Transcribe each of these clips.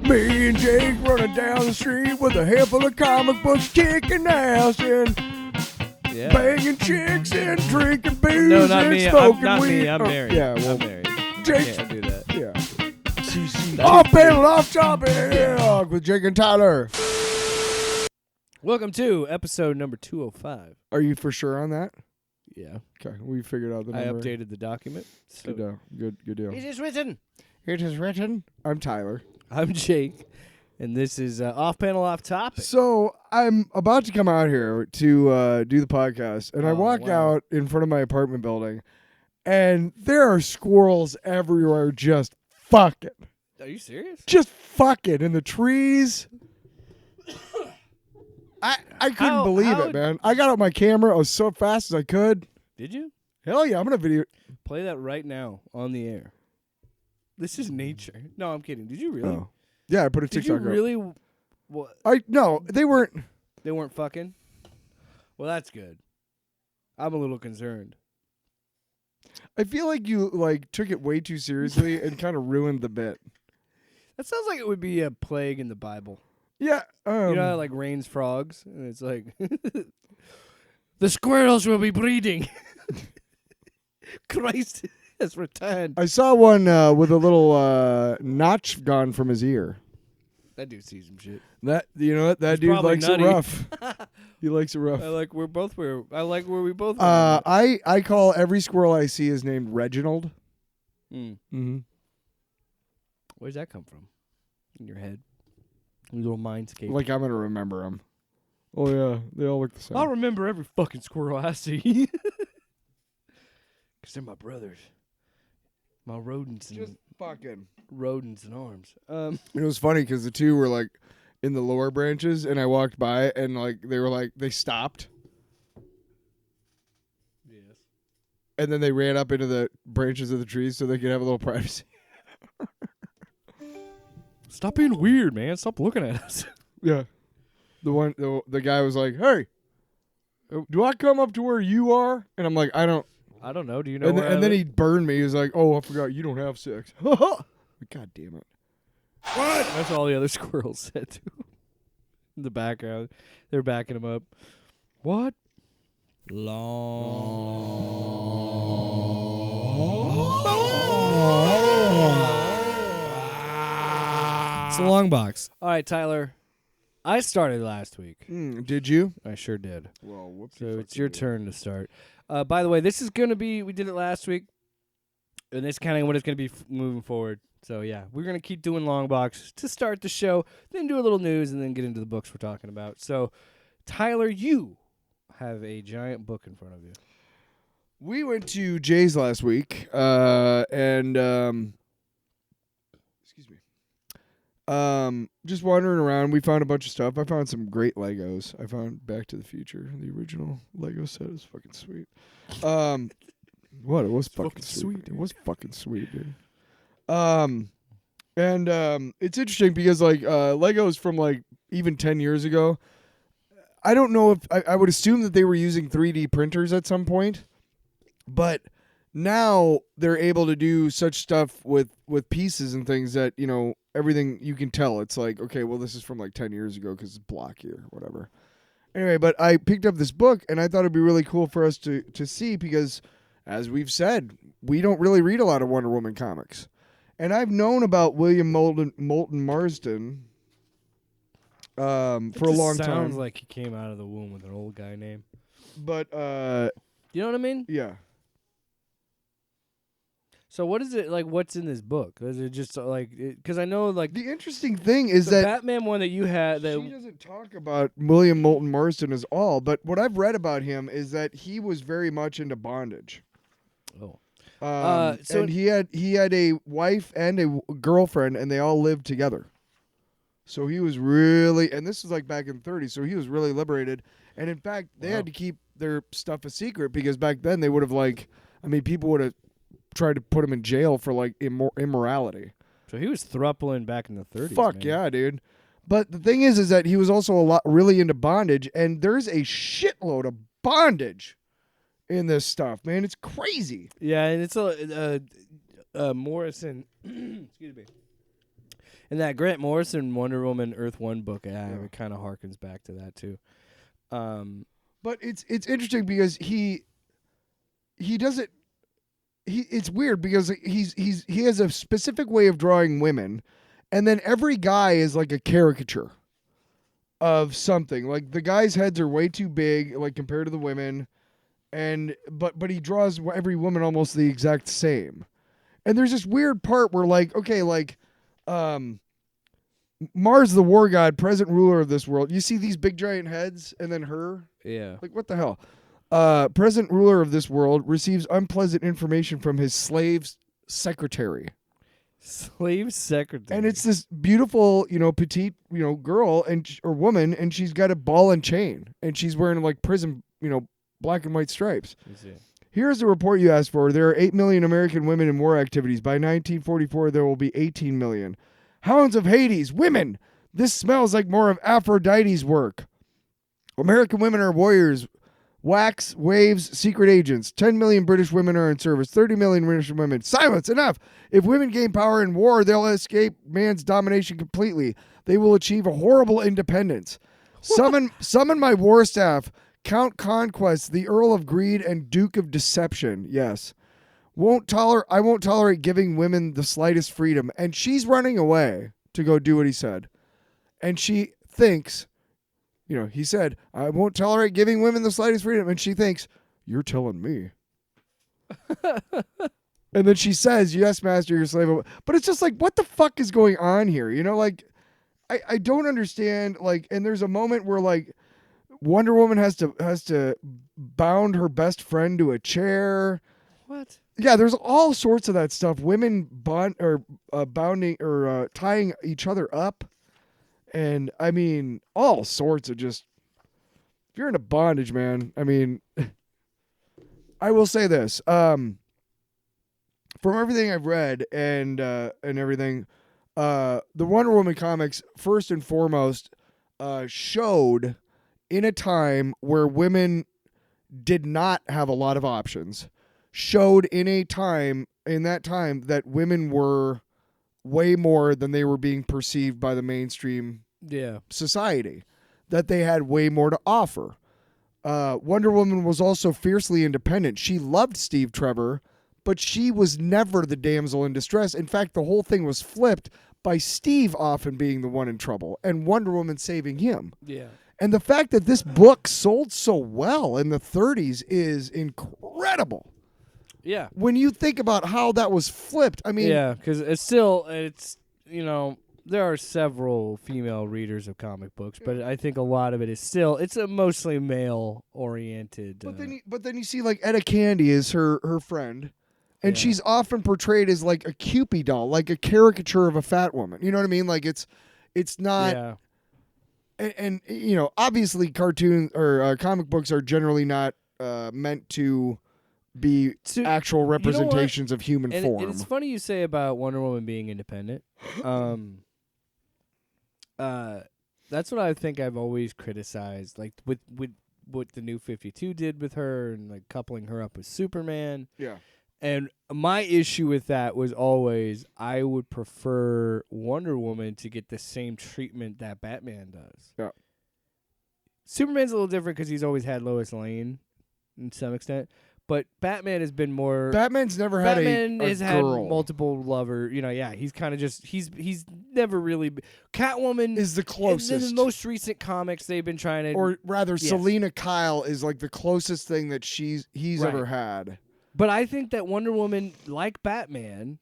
Me and Jake running down the street with a handful of comic books, kicking ass and banging chicks and drinking booze No, not and me. smoking Not weed. me. I'm married. Yeah, well, I'm married. Jake. Can't do that. Yeah. Off panel, off topic with Jake and Tyler. Welcome to episode number 205. Are you for sure on that? Yeah. Okay, we figured out the number. I updated the document. So Good deal. it is written. It is written. I'm Tyler. I'm Jake, and this is off panel, off topic. So I'm about to come out here to do the podcast, and I walk out in front of my apartment building, and there are squirrels everywhere just fucking. Are you serious? Just fucking in the trees. I couldn't believe it, man. I got out my camera. I was so fast as I could. Did you? Hell yeah, I'm going to video. Play that right now on the air. This is nature. No, I'm kidding. Did you really? Oh. Yeah, I put a Did TikTok you really? What? No, they weren't. They weren't fucking? Well, that's good. I'm a little concerned. I feel like you took it way too seriously and kind of ruined the bit. That sounds like it would be a plague in the Bible. Yeah. You know how it, rains frogs? And it's like, the squirrels will be breeding. Christ has returned. I saw one with a little notch gone from his ear. That dude sees some shit. That dude likes nutty. it rough. He likes it rough. I like where we both. I call every squirrel I see is named Reginald. Mm-hmm. Where's that come from? In your head, your little mindscape. Like I'm gonna remember them. Oh yeah, they all look the same. I'll remember every fucking squirrel I see. Cause they're my brothers. My rodents and just fucking rodents and arms. It was funny because the two were like in the lower branches, and I walked by, and they stopped. Yes. And then they ran up into the branches of the trees so they could have a little privacy. Stop being weird, man. Stop looking at us. Yeah. The guy was like, "Hey, do I come up to where you are?" And I'm like, "I don't know. Do you know?" And then he burned me. He was like, "Oh, I forgot you don't have sex." God damn it. What? That's all the other squirrels said too. In the background. They're backing him up. What? It's a long box. All right, Tyler. I started last week. Did you? I sure did. Well, whoops. So it's your turn to start. By the way, this is going to be, we did it last week, and this is kind of what it's going to be moving forward. So, yeah, we're going to keep doing long box to start the show, then do a little news, and then get into the books we're talking about. So, Tyler, you have a giant book in front of you. We went to Jay's last week, and excuse me. Just wandering around, we found a bunch of stuff. I found some great Legos. I found Back to the Future, the original Lego set. Is fucking sweet. What? It was fucking sweet. It was fucking sweet, dude. And it's interesting because Legos from even 10 years ago. I don't know if I would assume that they were using 3D printers at some point, but now they're able to do such stuff with pieces and things that, everything you can tell. It's like, okay, well, this is from 10 years ago because it's blocky or whatever. Anyway, but I picked up this book and I thought it'd be really cool for us to see because, as we've said, we don't really read a lot of Wonder Woman comics. And I've known about William Moulton Marston for a long time. Sounds like he came out of the womb with an old guy name. But, you know what I mean? Yeah. So what is it what's in this book? Is it just because I know the interesting thing is the that Batman one that you had that she doesn't talk about William Moulton Marston at all, but what I've read about him is that he was very much into bondage. Oh. And he had a wife and a girlfriend, and they all lived together. So he was really, and this is back in the 30s, so he was really liberated. And in fact, they had to keep their stuff a secret because back then they would have people would have tried to put him in jail for immorality. So he was thruppling back in the 30s. Fuck man. yeah, dude. But the thing is that he was also really into bondage, and there's a shitload of bondage in this stuff, man. It's crazy. Yeah, and it's Morrison. Excuse me. And that Grant Morrison Wonder Woman Earth 1 book, it kind of harkens back to that too. But it's interesting because he doesn't. It's weird because he has a specific way of drawing women, and then every guy is like a caricature of something. Like the guys' heads are way too big, like compared to the women, and but he draws every woman almost the exact same. And there's this weird part where Mars, the war god, present ruler of this world. You see these big giant heads, and then her. Yeah. Like what the hell? Present ruler of this world receives unpleasant information from his slave's secretary. Slave secretary. And it's this beautiful, petite, girl or woman, and she's got a ball and chain, and she's wearing like prison, black and white stripes. Here's the report you asked for. There are 8 million American women in war activities. By 1944, there will be 18 million. Hounds of Hades, women! This smells like more of Aphrodite's work. American women are warriors. Wax, waves, secret agents. 10 million British women are in service. 30 million British women. Silence, enough. If women gain power in war, they'll escape man's domination completely. They will achieve a horrible independence. Summon my war staff. Count Conquest, the Earl of Greed and Duke of Deception. Yes. I won't tolerate giving women the slightest freedom. And she's running away to go do what he said. And she thinks... he said, I won't tolerate giving women the slightest freedom. And she thinks, you're telling me. And then she says, yes, master, you're a slave. But it's just like, what the fuck is going on here? I don't understand. And there's a moment where Wonder Woman has to bound her best friend to a chair. What? Yeah, there's all sorts of that stuff. Women bounding or tying each other up. And I mean, all sorts of just, if you're in a bondage, man, I mean, I will say this, from everything I've read and everything, the Wonder Woman comics, first and foremost, showed in a time where women did not have a lot of options, showed in that time that women were way more than they were being perceived by the mainstream society, that they had way more to offer. Wonder Woman was also fiercely independent. She loved Steve Trevor, but she was never the damsel in distress. In fact, the whole thing was flipped by Steve often being the one in trouble and Wonder Woman saving him. Yeah. And the fact that this book sold so well in the 30s is incredible. Yeah. When you think about how that was flipped, I mean... Yeah, because there are several female readers of comic books, but I think a lot of it is still, it's a mostly male-oriented... But then you see, Etta Candy is her friend, and she's often portrayed as, a Cupid doll, like a caricature of a fat woman. You know what I mean? It's not... Yeah. And obviously cartoons or comic books are generally not meant to... be actual representations of human form. And it's funny you say about Wonder Woman being independent. That's what I think I've always criticized, with what the New 52 did with her and coupling her up with Superman. Yeah. And my issue with that was always I would prefer Wonder Woman to get the same treatment that Batman does. Yeah. Superman's a little different because he's always had Lois Lane in some extent. But Batman has been more... Batman's never had Batman a has girl. had multiple lover. He's kind of just... He's never really... Catwoman... is the closest. In the most recent comics, they've been trying to... Or rather, Selena Kyle is the closest thing that he's ever had. But I think that Wonder Woman, like Batman...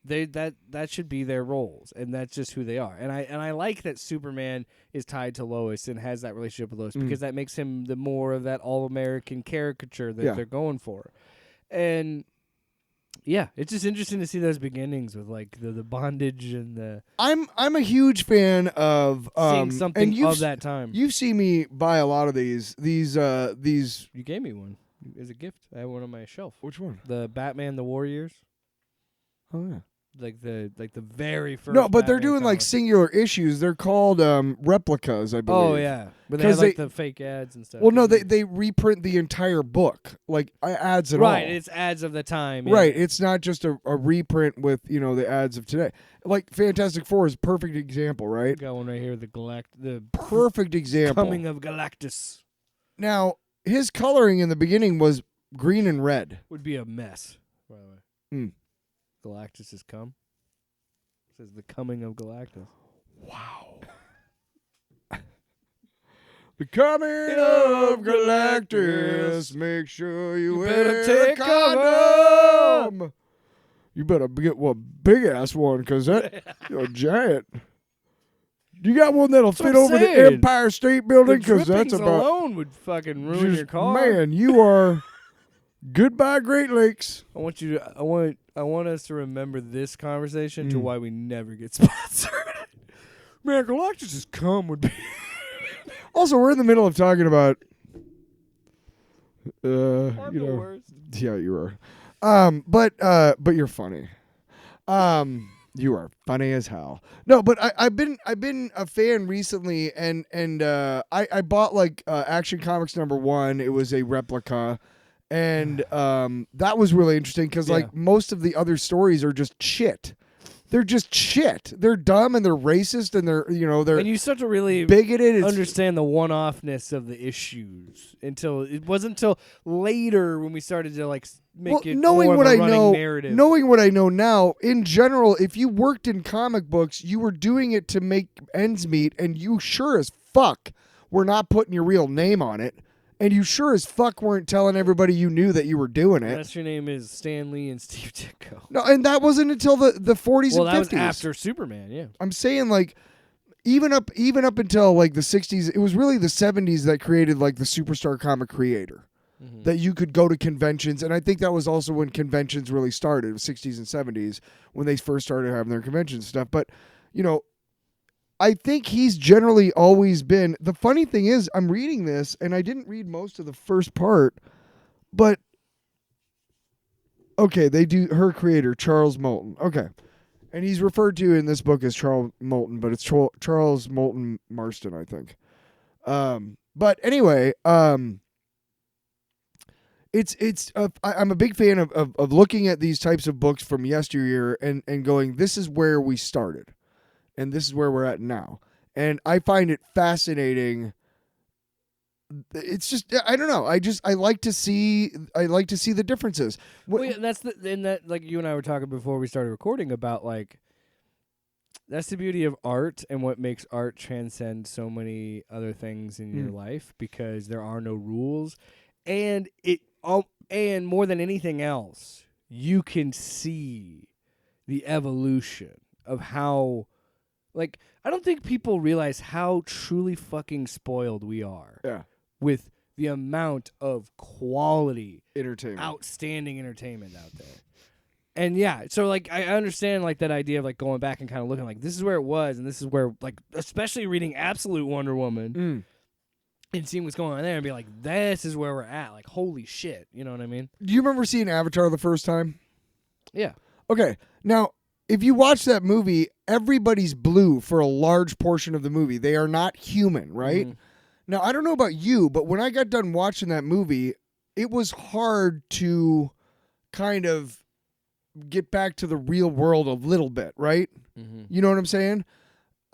that should be their roles, and that's just who they are. And I like that Superman is tied to Lois and has that relationship with Lois because that makes him the more of that all-American caricature that they're going for. And yeah, it's just interesting to see those beginnings with the bondage and the. I'm a huge fan of seeing something of that time. You've seen me buy a lot of these. You gave me one as a gift. I have one on my shelf. Which one? The Batman, the Warriors. Oh yeah. like the very first. No, but they're Batman doing like comic. singular issues. They're called replicas, I believe. Oh yeah, but they 'Cause have like the fake ads and stuff. Well, no, didn't they reprint the entire book, like ads and right. all. It's ads of the time. Right, Yeah. it's not just a reprint with the ads of today. Like Fantastic Four is a perfect example, right? Got one right here. The Perfect example. coming of Galactus Now, his coloring in the beginning was green and red. would be a mess. By the way, Mm. Galactus has come. It says the coming of Galactus. Wow. The coming of Galactus. Make sure you better wear take a condom. You better get one big ass one, cause you're a giant. You got one that'll fit what I'm over the saying. Empire State The Building, cause that's drippings about alone would fucking ruin just, your car. man. You are goodbye, Great Lakes. I want you to. I want us to remember this conversation to Mm. why we never get sponsored. Man, Galactus has come would be. Also, we're in the middle of talking about, I'm you the know, worst. yeah, you are. But you're funny. You are funny as hell. No, but I've been a fan recently, and I bought like Action Comics #1. It was a replica, and that was really interesting because Yeah. like most of the other stories are just shit. They're just shit. They're dumb and they're racist and they're And you start to really bigoted. It's, understand the one-offness of the issues until it wasn't until later when we started to like make it knowing more what of a I running know, narrative. knowing what I know now, in general, if you worked in comic books, you were doing it to make ends meet, and you sure as fuck were not putting your real name on it, and you sure as fuck weren't telling everybody you knew that you were doing it. Unless your name is Stan Lee and Steve Ditko. No, and that wasn't until the 40s Well, and that was 50s. after Superman. Yeah. I'm saying like even up until like the 60s, it was really the 70s that created like the superstar comic creator. Mm-hmm. That you could go to conventions, and I think that was also when conventions really started, 60s and 70s, when they first started having their conventions and stuff. But, I think he's generally always been. The funny thing is, I'm reading this, and I didn't read most of the first part, but okay, they do her creator, Charles Moulton. Okay. And he's referred to in this book as Charles Moulton, but it's Charles Moulton Marston, I think. But anyway, I'm a big fan of looking at these types of books from yesteryear and going, this is where we started, and this is where we're at now. And I find it fascinating. It's just, I don't know. I like to see the differences. Well, yeah, that like you and I were talking before we started recording about like that's the beauty of art and what makes art transcend so many other things in your life, because there are no rules, and and more than anything else, you can see the evolution of how, like, I don't think people realize how truly fucking spoiled we are. Yeah. With the amount of quality, Entertainment. outstanding entertainment out there. And yeah, so like I understand like that idea of like going back and kind of looking like this is where it was, and this is where, like, especially reading Absolute Wonder Woman and seeing what's going on there and be like, this is where we're at. Like, holy shit. You know what I mean? Do you remember seeing Avatar the first time? Yeah. Okay. Now, if you watch that movie, everybody's blue for a large portion of the movie. They are not human, right? Mhm. Now, I don't know about you, but when I got done watching that movie, it was hard to kind of get back to the real world a little bit, right? Mm-hmm. You know what I'm saying?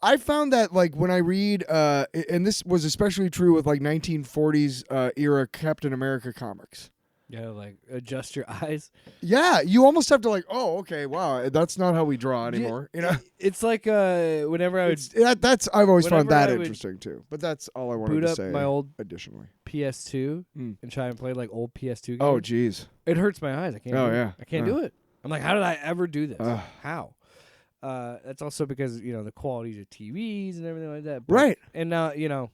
I found that, like, when I read, and this was especially true with, like, 1940s era Captain America comics. Yeah, like adjust your eyes. Yeah, you almost have to, like, oh, okay, wow, that's not how we draw anymore. You know, It's like whenever I would that's I've always found whenever that I would interesting too. But that's all I wanted boot to up say. my old additionally, PS2 Mm. and try and play like old PS2 games. oh, geez, It hurts my eyes. I can't. Oh, do it. yeah. I can't do it. I'm like, how did I ever do this? Ugh. How? That's also because the qualities of TVs and everything like that. But, right. And now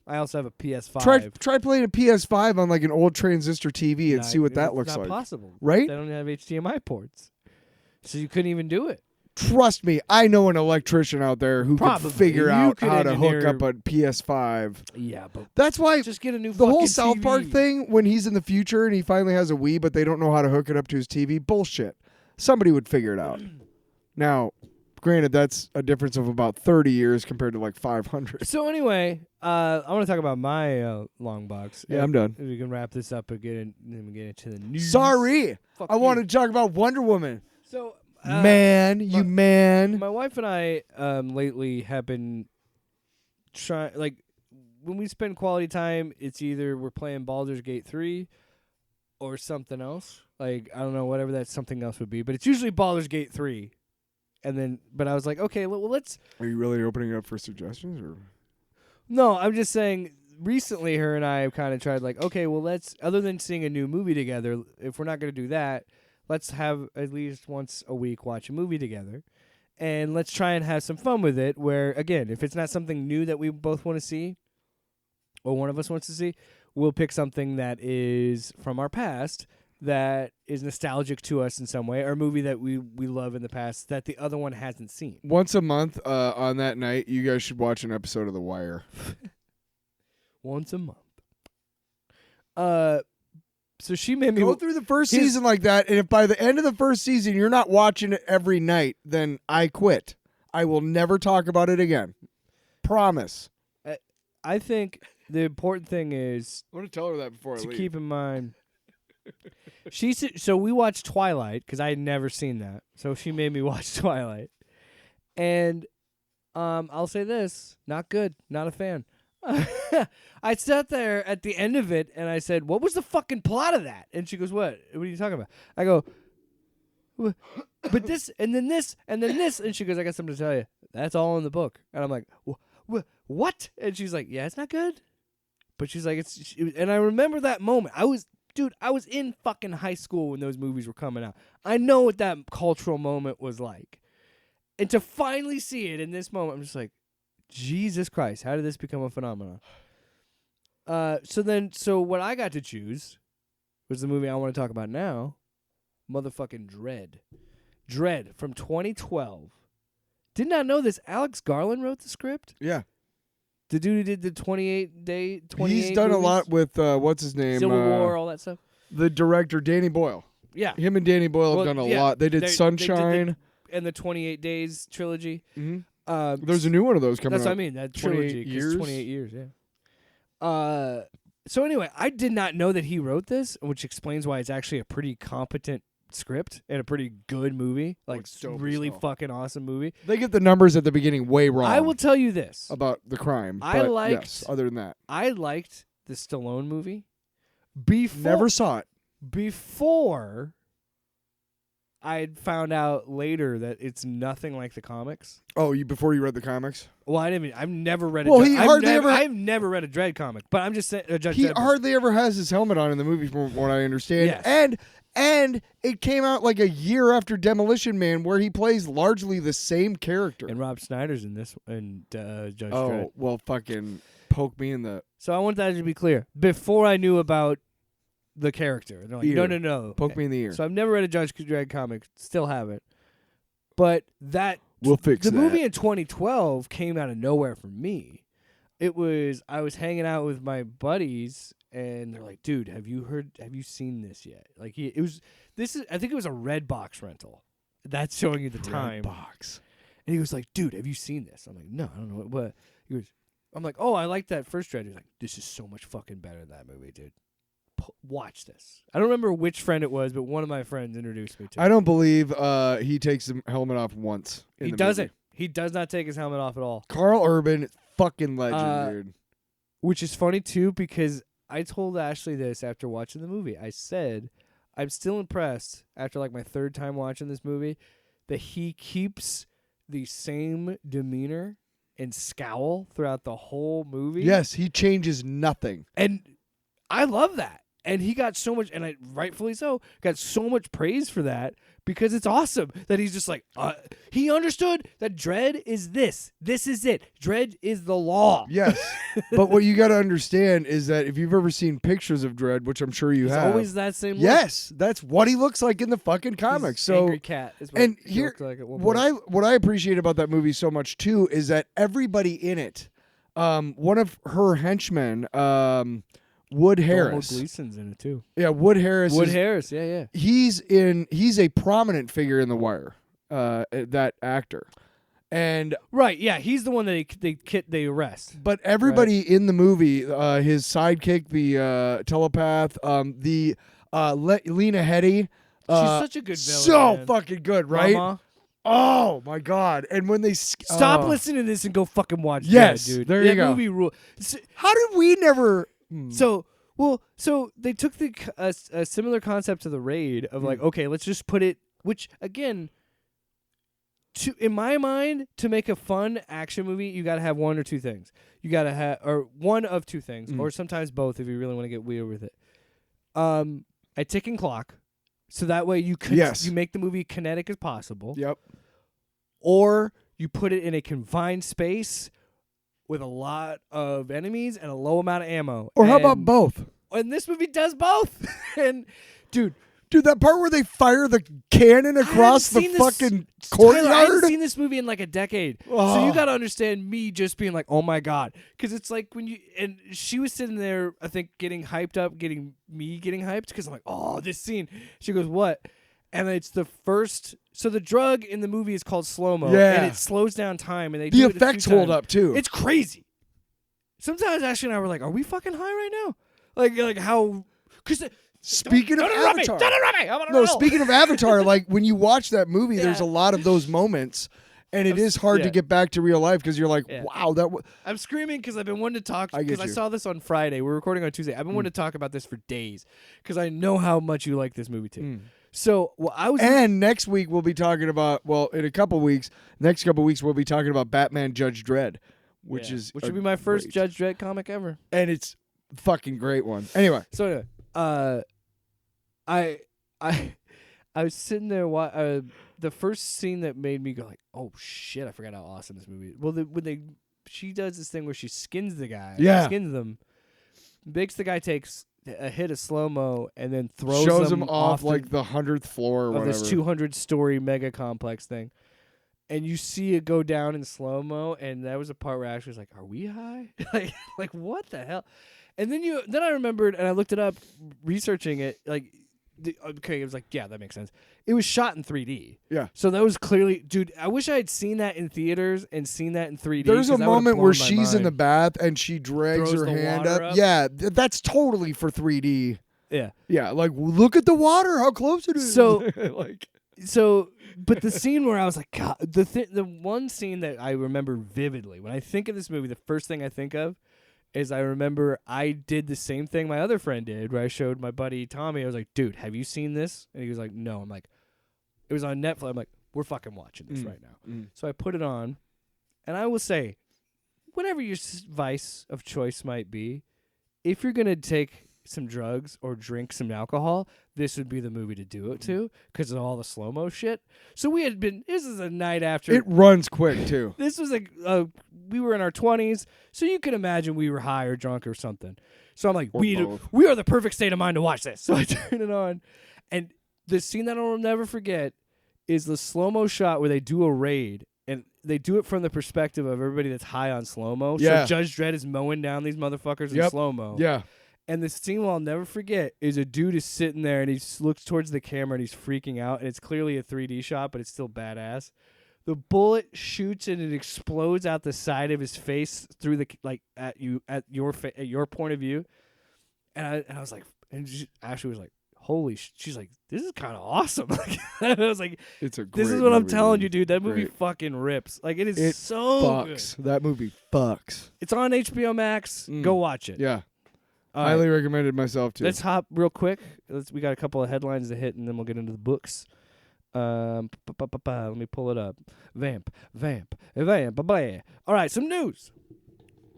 I also have a PS5. Try playing a PS5 on like an old transistor TV and see what that looks not like. Possible. Right? They don't have HDMI ports, so you couldn't even do it. Trust me, I know an electrician out there who Probably. could figure You out could how to hook engineer- up a PS5. Yeah, but That's why just get a new the whole fucking South Park TV. thing, when he's in the future and he finally has a Wii, but they don't know how to hook it up to his TV, bullshit. Somebody would figure it out. Now, granted, that's a difference of about 30 years compared to like 500. So anyway, I want to talk about my long box. Yeah, I'm done. We can wrap this up and get into the news. Sorry. Fuck I you. wanted to talk about Wonder Woman. So, Man. my wife and I lately have been trying, like, when we spend quality time, it's either we're playing Baldur's Gate 3 or something else. Like, I don't know, whatever that something else would be, but it's usually Baldur's Gate 3. And then, but I was like, okay, well, let's. Are you really opening up for suggestions, or? No, I'm just saying. Recently, her and I have kind of tried, like, okay, well, let's. Other than seeing a new movie together, if we're not going to do that, let's have at least once a week watch a movie together, and let's try and have some fun with it. Where again, if it's not something new that we both want to see, or one of us wants to see, we'll pick something that is from our past, that is nostalgic to us in some way, or a movie that we love in the past that the other one hasn't seen. Once a month, on that night, you guys should watch an episode of The Wire. Once a month. So she made me go through the first season like that, and if by the end of the first season you're not watching it every night, then I quit. I will never talk about it again. Promise. I think the important thing is I want to tell her that before I leave. To keep in mind. So we watched Twilight because I had never seen that. So she made me watch Twilight, and I'll say this: not good, not a fan. I sat there at the end of it and I said, "What was the fucking plot of that?" And she goes, "What? What are you talking about?" I go, "But this, and then this, and then this," and she goes, "I got something to tell you. That's all in the book." And I'm like, "What?" And she's like, "Yeah, it's not good." But she's like, and I remember that moment. I was in fucking high school when those movies were coming out. I know what that cultural moment was like. And to finally see it in this moment, I'm just like, Jesus Christ, how did this become a phenomenon? So what I got to choose was the movie I want to talk about now, motherfucking Dread. Dread from 2012. Did not know this. Alex Garland wrote the script? Yeah. The dude who did the 28 He's done movies? a lot with, what's his name? Civil War, all that stuff. The director, Danny Boyle. Yeah. Him and Danny Boyle have done a lot. They did Sunshine. And the 28 Days trilogy. Mm-hmm. There's a new one of those coming out. That's what I mean, that trilogy. 28 years? 28 years, yeah. So anyway, I did not know that he wrote this, which explains why it's actually a pretty competent script and a pretty good movie. Like, really fucking awesome movie. They get the numbers at the beginning way wrong. I will tell you this. About the crime. Yes, other than that. I liked the Stallone movie. Never saw it. Before I had found out later that it's nothing like the comics. Oh, before you read the comics? Well, I've never read. I've never read a Dredd comic, but I'm just saying. He hardly ever has his helmet on in the movie, from what I understand. Yes. And it came out like a year after Demolition Man, where he plays largely the same character. And Rob Schneider's in this, and Judge Dredd. Oh, well, fucking poke me in the. So I want that to be clear. Before I knew about the character, they're like, no, poke me in the ear. So I've never read a Judge Dredd comic, still haven't. But we'll fix the that. movie in 2012 came out of nowhere for me. I was hanging out with my buddies, and they're like, "Dude, have you seen this yet?" Like, I think it was a Redbox rental. That's showing you the time. Redbox. And he was like, "Dude, have you seen this?" I'm like, "No, I don't know what." He goes, I'm like, "Oh, I like that first Dread." He's like, "This is so much fucking better than that movie, dude. Watch this." I don't remember which friend it was, but one of my friends introduced me to it. I don't believe he takes the helmet off once. He doesn't. Movie. He does not take his helmet off at all. Carl Urban, fucking legend, dude. Which is funny, too, because I told Ashley this after watching the movie. I said, I'm still impressed, after like my third time watching this movie, that he keeps the same demeanor and scowl throughout the whole movie. Yes, he changes nothing. And I love that. And he got so much, and rightfully so, got so much praise for that, because it's awesome that he's just like, he understood that Dredd is this. This is it. Dredd is the law. Yes. But what you got to understand is that if you've ever seen pictures of Dredd, which I'm sure you have. He's always that same look. Yes. That's what he looks like in the fucking comics. He's angry cat is what he looks like at one point. What I appreciate about that movie so much, too, is that everybody in it, one of her henchmen, Wood Harris. Gleason's in it too. Yeah, Wood Harris. Yeah. He's a prominent figure in The Wire. That actor. And Right, yeah, he's the one that they arrest. but everybody in the movie, his sidekick, the telepath, Lena Headey, She's such a good villain. so man. fucking good, right? Mama. Oh my god! And when they Stop listening to this and go fucking watch Yes, Dead, dude. there you that go. movie rule. How did we never? So they took a similar concept to The Raid of like, okay, let's just put it. Which again, in my mind, to make a fun action movie, you got to have one or two things. You got to have or one of two things, or sometimes both if you really want to get weird with it. A ticking clock, so that way you make the movie kinetic as possible. Yep. Or you put it in a confined space with a lot of enemies and a low amount of ammo. Or how about both? And this movie does both. And dude, that part where they fire the cannon across the fucking courtyard. Tyler, I haven't seen this movie in like a decade. Oh. So you got to understand me just being like, oh my God. Because it's like and she was sitting there, I think, getting hyped up, getting hyped. Because I'm like, oh, this scene. She goes, what? And it's the first. So the drug in the movie is called slow-mo. Yeah. And it slows down time. And the effects hold up too. It's crazy. Sometimes Ashley and I were like, are we fucking high right now? Like how. Because. Speaking of Avatar. Don't interrupt me. No, speaking of Avatar, like when you watch that movie, there's a lot of those moments. And it is hard to get back to real life because you're like, wow, I'm screaming because I've been wanting to talk because I you. saw this on Friday. We're recording on Tuesday. I've been wanting to talk about this for days because I know how much you like this movie too. So And next week we'll be talking about in a couple weeks. Next couple weeks we'll be talking about Batman Judge Dredd, which would be my first Judge Dredd comic ever, and it's a fucking great one. Anyway, so I was sitting there. The first scene that made me go like, "Oh shit!" I forgot how awesome this movie is. Well, she does this thing where she skins the guy. Skins them, makes the guy takes a hit of slow mo, and then shows him off like the 100th floor or whatever. This 200-story mega complex thing, and you see it go down in slow mo, and that was a part where Ashley was like, "Are we high? like what the hell?" And then I remembered, and I looked it up, researching it, like. Okay, it was like, yeah, that makes sense. It was shot in 3D. Yeah. So that was clearly, dude, I wish I had seen that in theaters and seen that in 3D. There's a moment where she's in the bath and she drags her hand up. Yeah, that's totally for 3D. Yeah. Yeah, like, look at the water, how close it is. So, but the scene where I was like, God, the one scene that I remember vividly, when I think of this movie, the first thing I think of is I remember I did the same thing my other friend did, where I showed my buddy Tommy. I was like, dude, have you seen this? And he was like, no. I'm like, it was on Netflix. I'm like, we're fucking watching this right now. So I put it on, and I will say, whatever your vice of choice might be, if you're going to take some drugs or drink some alcohol, this would be the movie to do it to because of all the slow-mo shit. So this is a night after. It runs quick, too. This was we were in our 20s, so you can imagine we were high or drunk or something. So I'm like, we are the perfect state of mind to watch this. So I turn it on, and the scene that I'll never forget is the slow-mo shot where they do a raid, and they do it from the perspective of everybody that's high on slow-mo. Yeah. So Judge Dredd is mowing down these motherfuckers in slow-mo. Yeah. And the scene I'll never forget is a dude is sitting there and he looks towards the camera and he's freaking out, and it's clearly a 3D shot, but it's still badass. The bullet shoots and it explodes out the side of his face through at your point of view, and I was like, and Ashley was like, "Holy!" She's like, "This is kind of awesome." I was like, "It's a great This is what movie, I'm telling you, dude. That movie fucking rips. Like it is so good. That movie fucks. It's on HBO Max. Go watch it. Yeah." Highly recommended myself too. Let's hop real quick. We got a couple of headlines to hit, and then we'll get into the books. Let me pull it up. Vamp. Blah. All right, some news.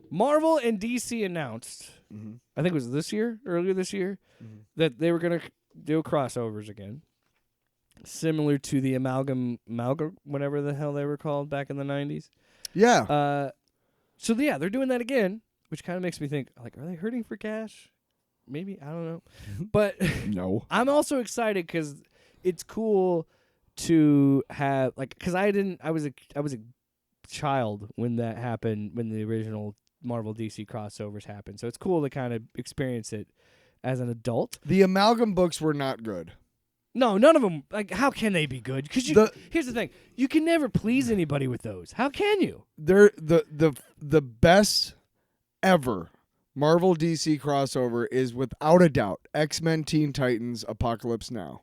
Marvel and DC announced, I think it was earlier this year, that they were going to do crossovers again, similar to the amalgam, whatever the hell they were called back in the 90s. Yeah. So yeah, they're doing that again. Which kind of makes me think, like, are they hurting for cash? Maybe, I don't know. But no, I'm also excited because it's cool to have, like, because I was a child when that happened, when the original Marvel DC crossovers happened. So it's cool to kind of experience it as an adult. The amalgam books were not good. No, none of them. Like, how can they be good? Because here's the thing: you can never please anybody with those. How can you? They're the best ever Marvel DC crossover is without a doubt X-Men Teen Titans Apocalypse Now.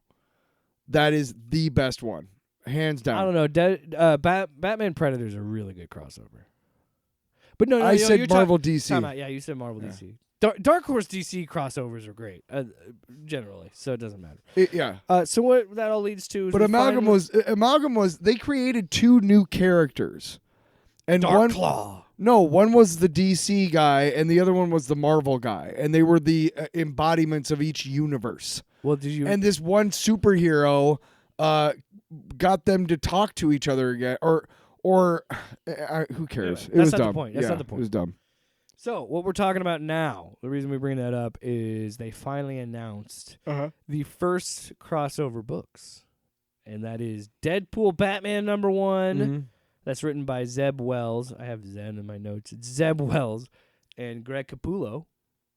That is the best one, hands down. I don't know. Batman Predator's a really good crossover. But no, I said Marvel DC. Time out. Yeah, you said Marvel DC. Dark Horse DC crossovers are great, generally, so it doesn't matter. So what that all leads to is but Amalgam was they created 2 new characters. And Claw. No, one was the DC guy and the other one was the Marvel guy, and they were the embodiments of each universe. Well, did you? And this one superhero got them to talk to each other again, or who cares? Anyway, it was not dumb. The point. That's not the point. It was dumb. So what we're talking about now, the reason we bring that up is they finally announced the first crossover books, and that is Deadpool Batman #1. Mm-hmm. That's written by Zeb Wells. I have Zen in my notes. It's Zeb Wells and Greg Capullo,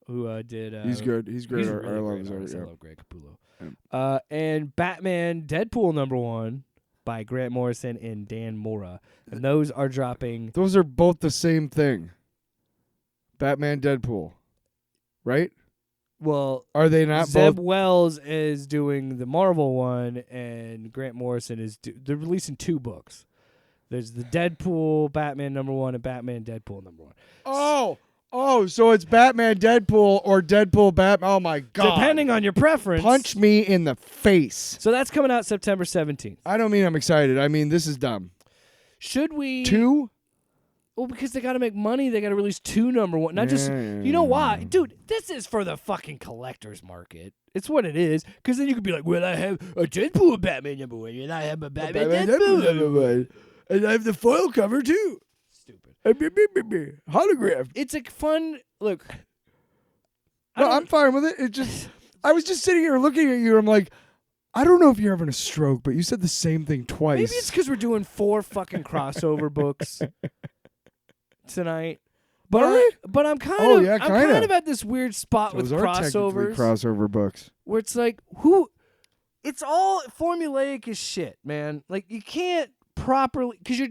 who did. He's good. He's great. He's I really love great his artist. art. I love Greg Capullo. And Batman Deadpool #1 by Grant Morrison and Dan Mora, and those are dropping. Those are both the same thing. Batman Deadpool, right? Well, are they not Zeb both? Wells is doing the Marvel one, and Grant Morrison is they're releasing 2 books. There's the Deadpool Batman #1 and Batman Deadpool #1. Oh, so it's Batman Deadpool or Deadpool Batman. Oh my God. Depending on your preference. Punch me in the face. So that's coming out September 17th. I don't mean I'm excited. I mean this is dumb. Should we 2? Well, because they got to make money, they got to release 2 #1. Not just, you know why? Dude, this is for the fucking collector's market. It's what it is. Because then you could be like, well, I have a Deadpool Batman #1, and I have a Batman Deadpool #1. And I have the foil cover, too. Stupid. Holograph. It's a fun, look. No, I'm fine with it. It just, I was just sitting here looking at you, and I'm like, I don't know if you're having a stroke, but you said the same thing twice. Maybe it's because we're doing 4 fucking crossover books tonight. But I'm kind of at this weird spot Those with are crossovers. Crossover books. Where it's like, it's all formulaic as shit, man. Like you can't properly because you're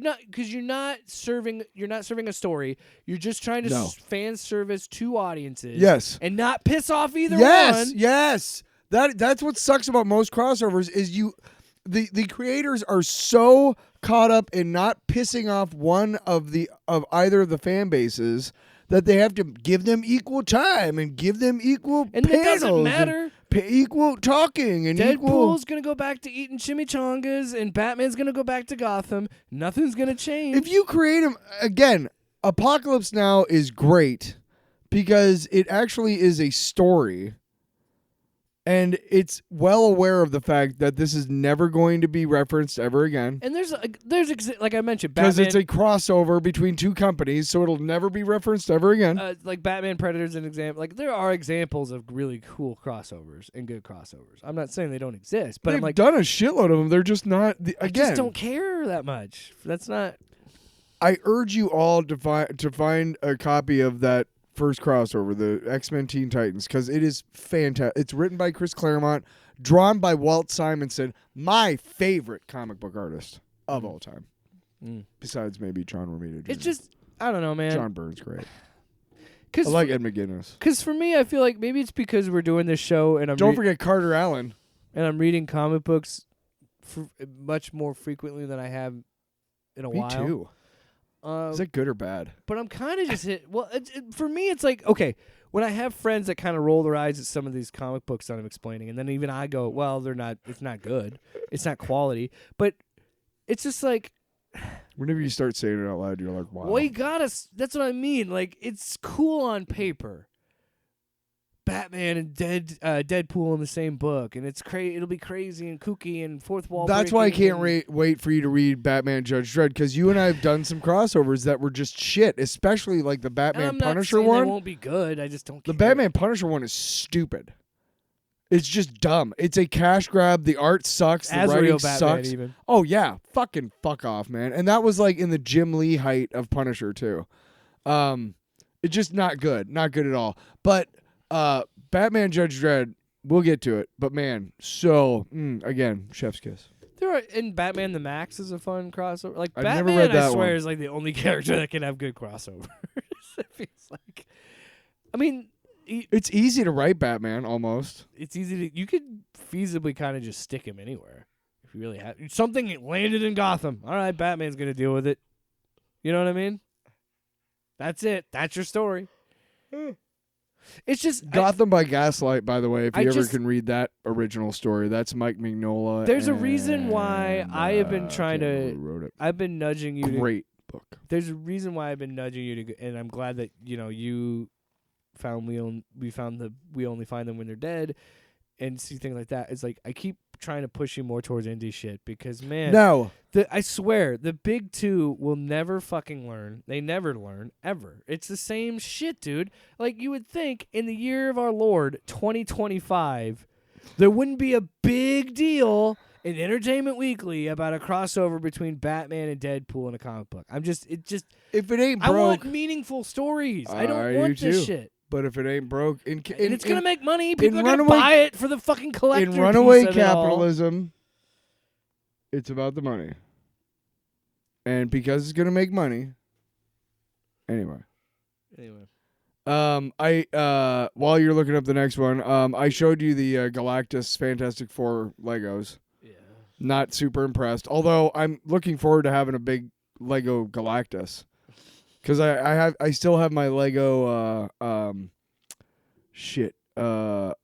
not serving a story. You're just trying to fan service 2 audiences. Yes. And not piss off either one. Yes. That's what sucks about most crossovers is the creators are so caught up in not pissing off one of either of the fan bases that they have to give them equal time and give them equal and panels. It doesn't matter. Equal talking and Deadpool's gonna go back to eating chimichangas and Batman's gonna go back to Gotham. Nothing's gonna change. If you create them again, Apocalypse Now is great because it actually is a story. And it's well aware of the fact that this is never going to be referenced ever again. And there's like I mentioned, because it's a crossover between 2 companies, so it'll never be referenced ever again. Like Batman Predator's an example. Like there are examples of really cool crossovers and good crossovers. I'm not saying they don't exist, but They've done a shitload of them. They're just not. I just don't care that much. That's not. I urge you all to find a copy of that first crossover, the X-Men Teen Titans, because it is fantastic. It's written by Chris Claremont, drawn by Walt Simonson, my favorite comic book artist of all time. Besides maybe John Romita Jr. It's just, I don't know, man. John Byrne's great. I like Ed McGuinness. Because for me, I feel like maybe it's because we're doing this show and don't forget Carter Allen. And I'm reading comic books much more frequently than I have in a while. Me too. Is that good or bad? But I'm kind of just hit. Well, for me, it's like, okay, when I have friends that kind of roll their eyes at some of these comic books that I'm explaining, and then even I go, well, they're not. It's not good. It's not quality. But it's just like. Whenever you start saying it out loud, you're like, wow. Well, you gotta. That's what I mean. Like, it's cool on paper. Batman and Deadpool in the same book, and it's it'll be crazy and kooky and fourth wall. That's why I can't wait for you to read Batman Judge Dredd, because you and I have done some crossovers that were just shit, especially like the Batman Punisher one. They won't be good. I just don't care. The Batman Punisher one is stupid. It's just dumb. It's a cash grab. The art sucks. The writing Batman sucks. Even. Oh yeah, fuck off, man. And that was like in the Jim Lee height of Punisher too. It's just not good. Not good at all. But Batman Judge Dredd, We'll get to it. But man, so again, chef's kiss. There are in Batman the Max is a fun crossover. Like I've Batman, never read that I swear, one. is like the only character that can have good crossovers. It feels like. I mean, It's easy to write Batman almost. it's easy to. You could feasibly kind of just stick him anywhere if you really had something landed in Gotham. All right, Batman's gonna deal with it. You know what I mean? That's it. That's your story. It's just Gotham by Gaslight, by the way, if I you ever just- can read that original story. That's Mike Mignola. There's a reason why I have been trying can't remember to. who wrote it. I've been nudging you. Great book. There's a reason why I've been nudging you to, and I'm glad that you found we only find them when they're dead, and see things like that. It's like I keep trying to push you more towards indie shit because man, No. I swear the big two will never fucking learn. They never learn ever. It's the same shit, dude. Like you would think in the year of our Lord 2025, there wouldn't be a big deal in Entertainment Weekly about a crossover between Batman and Deadpool in a comic book. If it ain't I broke, want meaningful stories. I don't I want do this too. shit. but if it ain't broke, And it's gonna make money. People are gonna runaway- buy it for the fucking collector. in runaway piece of it all. capitalism, it's about the money. And because it's gonna make money. Anyway. While you're looking up the next one, I showed you the Galactus Fantastic Four Legos. Yeah. Not super impressed. Although I'm looking forward to having a big Lego Galactus. Because I still have my Lego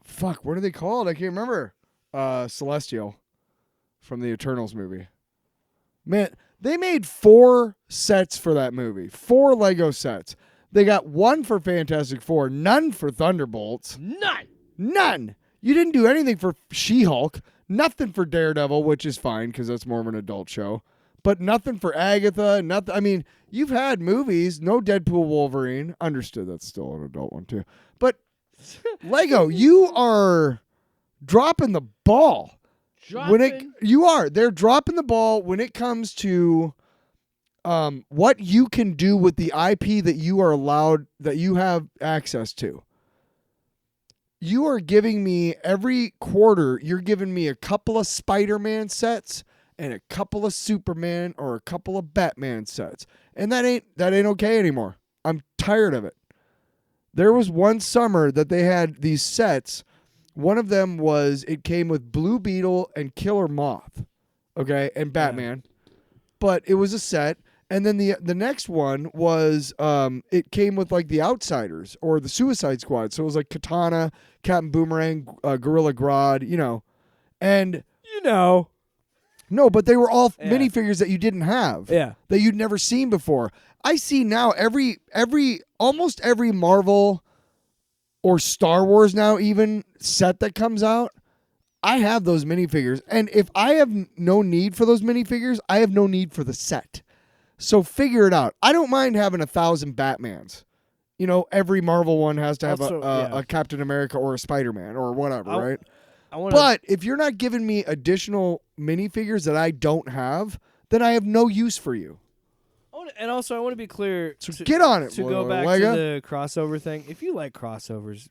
fuck, what are they called? I can't remember. Celestial from the Eternals movie. Man, they made 4 sets for that movie. 4 Lego sets. They got 1 for Fantastic Four, none for Thunderbolts. None. You didn't do anything for She-Hulk, nothing for Daredevil, which is fine because that's more of an adult show. But nothing for Agatha, nothing. I mean, you've had movies, no Deadpool Wolverine. Understood that's still an adult one too. But Lego, you are dropping the ball. They're dropping the ball when it comes to what you can do with the IP that you are allowed, that you have access to. You are giving me every quarter, you're giving me a couple of Spider-Man sets and a couple of Superman or a couple of Batman sets. And that ain't okay anymore. I'm tired of it. There was one summer that they had these sets. One of them was, it came with Blue Beetle and Killer Moth. Okay, and Batman. Yeah. But it was a set. And then the next one was it came with like the Outsiders or the Suicide Squad. So it was like Katana, Captain Boomerang, Gorilla Grodd, And no, but they were all minifigures that you didn't have. Yeah. That you'd never seen before. I see now almost every Marvel or Star Wars now even set that comes out. I have those minifigures. And if I have no need for those minifigures, I have no need for the set. So figure it out. I don't mind having 1,000 Batmans. Every Marvel one has to have a Captain America or a Spider-Man or whatever, right? But if you're not giving me additional minifigures that I don't have, then I have no use for you. And also, I want to be clear. So get on it. To go back to the crossover thing, if you like crossovers,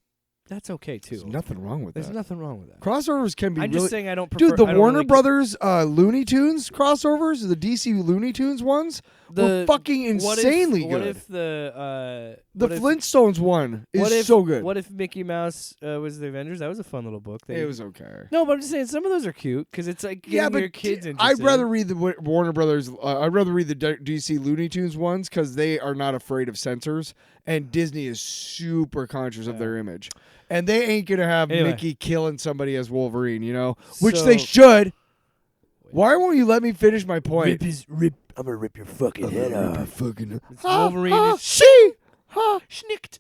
that's okay too. There's nothing wrong with that. There's nothing wrong with that. Crossovers can be I'm really... just saying I don't prefer... Dude, the Warner Brothers Looney Tunes crossovers, the DC Looney Tunes ones, were fucking insanely good. What if the Flintstones one is so good. What if Mickey Mouse was the Avengers? That was a fun little book. It was okay. No, but I'm just saying some of those are cute because it's like getting your kids interested. I'd rather read the Warner Brothers. I'd rather read the DC Looney Tunes ones because they are not afraid of censors, and Disney is super conscious of their image. And they ain't going to have Mickey killing somebody as Wolverine, which they should. Why won't you let me finish my point? I'm going to rip your fucking head off. Wolverine schnicked.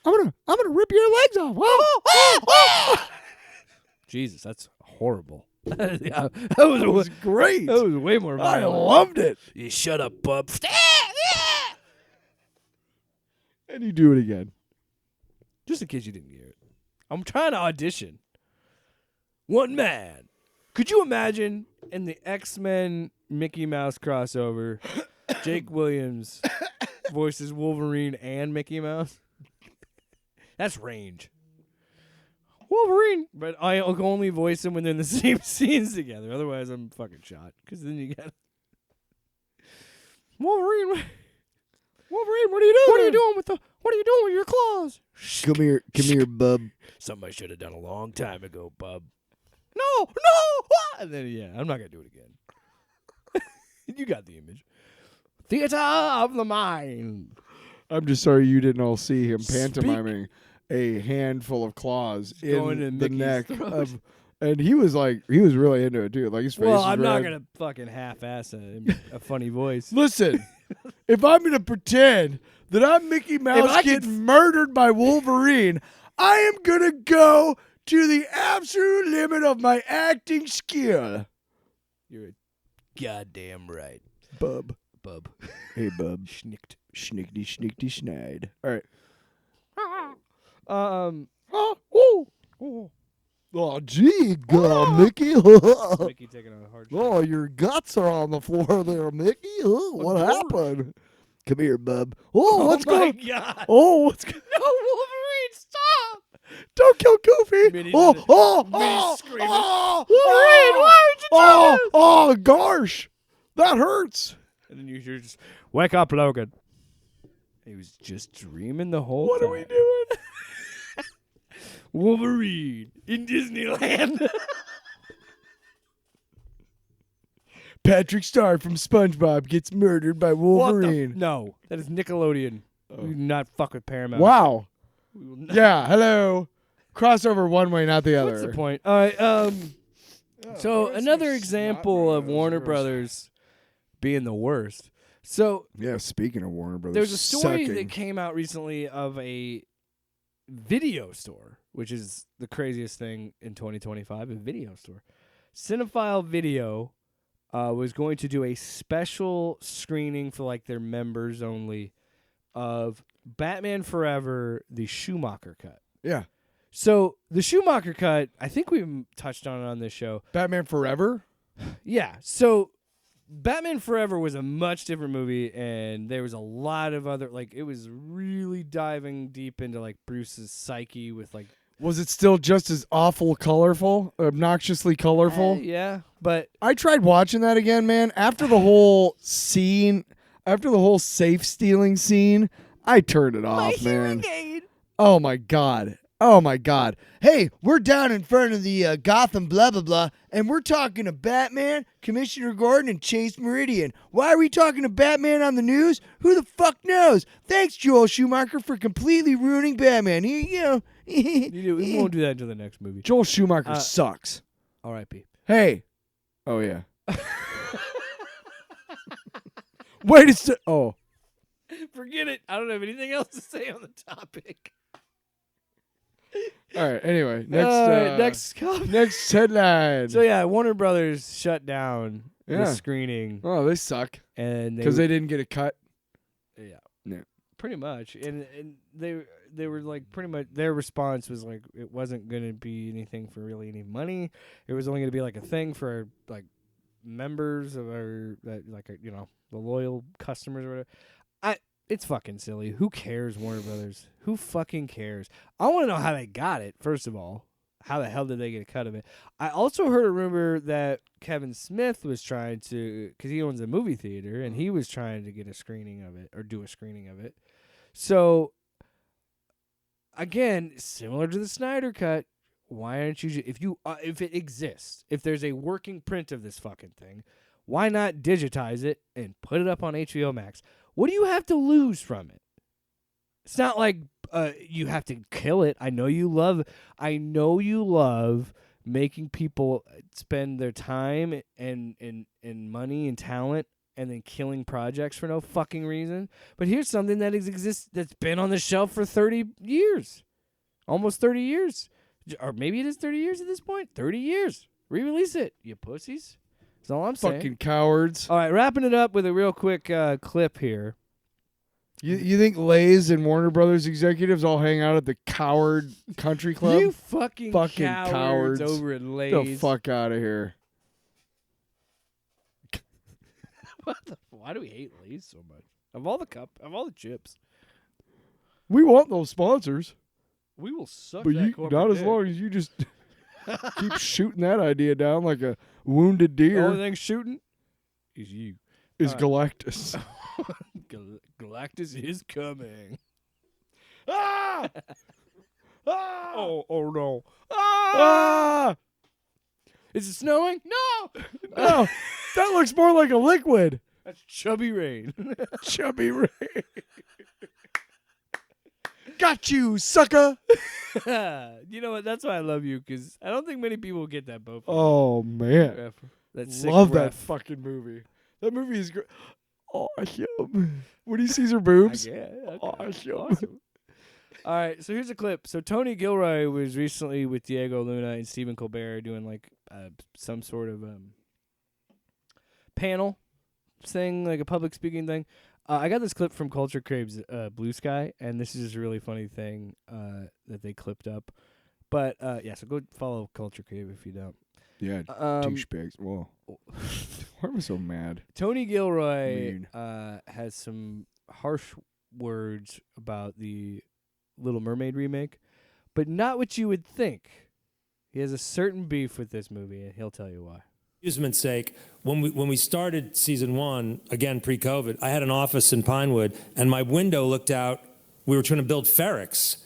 I'm gonna rip your legs off. Jesus, that's horrible. That was great. That was way more I violent. loved it. You shut up, bub. And you do it again. Just in case you didn't hear it. I'm trying to audition. One man. Could you imagine in the X-Men Mickey Mouse crossover, Jake Williams voices Wolverine and Mickey Mouse? That's range. Wolverine. But I only voice him when they're in the same scenes together. Otherwise, I'm fucking shot. Because then you got Wolverine. Wolverine, what are you doing? What are you doing with your claws? Come here, bub. Something I should have done a long time ago, bub. No, what? And then I'm not gonna do it again. You got the image. Theater of the mind. I'm just sorry you didn't all see him pantomiming a handful of claws going in to the neck Mickey's of, and he was really into it too. Like his face. Well, was I'm not red. gonna fucking half-ass a funny voice. Listen. If I'm gonna pretend that I'm Mickey Mouse getting murdered by Wolverine, I am gonna go to the absolute limit of my acting skill. You're a goddamn right, Bub. Hey, bub. Schnicked. Schnickety, schnickety, schneid. All right. Oh, gee, Mickey. Mickey taking a hard shot. Oh, your guts are on the floor there, Mickey. Oh, what happened? Come here, bub. Oh, what's going on? God. Oh, what's going No, Wolverine, stop! Don't kill Goofy. Minnie Oh, did it. oh, Minnie oh, screaming. oh, Wolverine, why would you do this? Oh, gosh. That hurts. And then you're just, wake up, Logan. He was just dreaming the whole What time. are we doing? Wolverine in Disneyland. Patrick Star from SpongeBob gets murdered by Wolverine. No, that is Nickelodeon. We do not fuck with Paramount. Wow. We will not. Yeah, hello. Crossover one way, not the other. What's the point? All right. So another example of Warner Brothers being the worst. So Yeah, speaking of Warner Brothers, there's a story sucking. that came out recently of a video store, which is the craziest thing in 2025, a video store. Cinephile Video was going to do a special screening for like their members only of Batman Forever, the Schumacher cut. Yeah. So the Schumacher cut, I think we've touched on it on this show. Batman Forever? Yeah. So Batman Forever was a much different movie, and there was a lot of other, like, it was really diving deep into like Bruce's psyche with like. Was it still just as awful colorful? Obnoxiously colorful? Yeah, but I tried watching that again, man. After the whole scene, after the whole safe stealing scene, I turned it off, man. Oh my god. Oh my god. Hey, we're down in front of the Gotham blah blah blah, and we're talking to Batman, Commissioner Gordon, and Chase Meridian. Why are we talking to Batman on the news? Who the fuck knows? Thanks, Joel Schumacher, for completely ruining Batman. we won't do that until the next movie. Joel Schumacher sucks. R.I.P. Hey. Oh yeah. Wait a sec. Oh. Forget it. I don't have anything else to say on the topic. All right. Anyway, next headline. So yeah, Warner Brothers shut down the Yeah. screening, Oh, they suck and because they didn't get a cut. pretty much, and they were like pretty much their response was like it wasn't going to be anything for really any money. It was only going to be like a thing for like members of our the loyal customers or whatever. It's fucking silly. Who cares, Warner Brothers? Who fucking cares? I want to know how they got it, first of all. How the hell did they get a cut of it? I also heard a rumor that Kevin Smith was trying to, because he owns a movie theater, and he was trying to get a screening of it, or do a screening of it. So, again, similar to the Snyder Cut, why aren't you, if it exists, if there's a working print of this fucking thing, why not digitize it and put it up on HBO Max? What do you have to lose from it? It's not like you have to kill it. I know you love making people spend their time and money and talent and then killing projects for no fucking reason. But here's something that exists that's been on the shelf for 30 years. Almost 30 years. Or maybe it is 30 years at this point. 30 years. Re-release it, you pussies. That's all I'm saying. Fucking cowards. All right, wrapping it up with a real quick clip here. You think Lay's and Warner Brothers executives all hang out at the Coward Country Club? You fucking cowards over at Lay's. Get the fuck out of here. Why do we hate Lay's so much? Of all the chips. We want those sponsors. We will suck But that you corporate not as dick. long as you just keep shooting that idea down like a wounded The deer only thing shooting is you. is Alright. Galactus. Galactus is coming. ah! Ah! Oh no. Ah! Is it snowing? No. No, that looks more like a liquid. That's chubby rain. Chubby Ray. Got you, sucker. You know what? That's why I love you, because I don't think many people get that boat. Oh man, That sick love that ref. fucking movie. That movie is great. Awesome. When he sees her boobs. Yeah, okay. Awesome. All right, so here's a clip. So Tony Gilroy was recently with Diego Luna and Stephen Colbert doing like some sort of panel thing, like a public speaking thing. I got this clip from Culture Crave's Blue Sky, and this is just a really funny thing that they clipped up. But yeah, so go follow Culture Crave if you don't. Yeah, douchebags. Whoa. Why am I so mad? Tony Gilroy Mean. has some harsh words about the Little Mermaid remake, but not what you would think. He has a certain beef with this movie, and he'll tell you why. Amusement's sake, when we started season 1, again pre-COVID, I had an office in Pinewood, and my window looked out. We were trying to build Ferrex,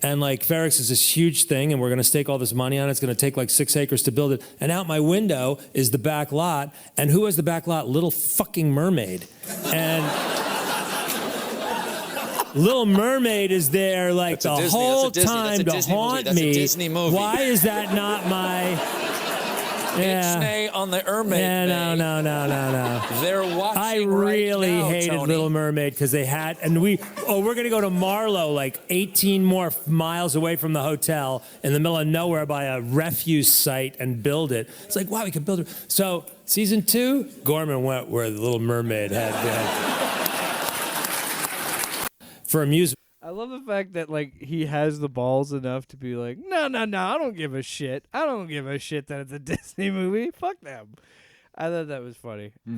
and like Ferrex is this huge thing, and we're going to stake all this money on it. It's going to take like 6 acres to build it. And out my window is the back lot, and who has the back lot? Little fucking Mermaid, and Little Mermaid is there like That's a the Disney- whole that's a Disney- time that's a to Disney movie. haunt That's a me. Disney movie. Why is that not my? Yeah. Ixnay on the Mermaid. Yeah, no. They're watching I right really now, hated Tony. Little Mermaid because they had, and we're going to go to Marlow, like 18 more miles away from the hotel in the middle of nowhere by a refuse site and build it. It's like, wow, we could build it. So season 2, Gorman went where the Little Mermaid had been. For amusement. I love the fact that like he has the balls enough to be like, no, I don't give a shit. I don't give a shit that it's a Disney movie. Fuck them. I thought that was funny. Good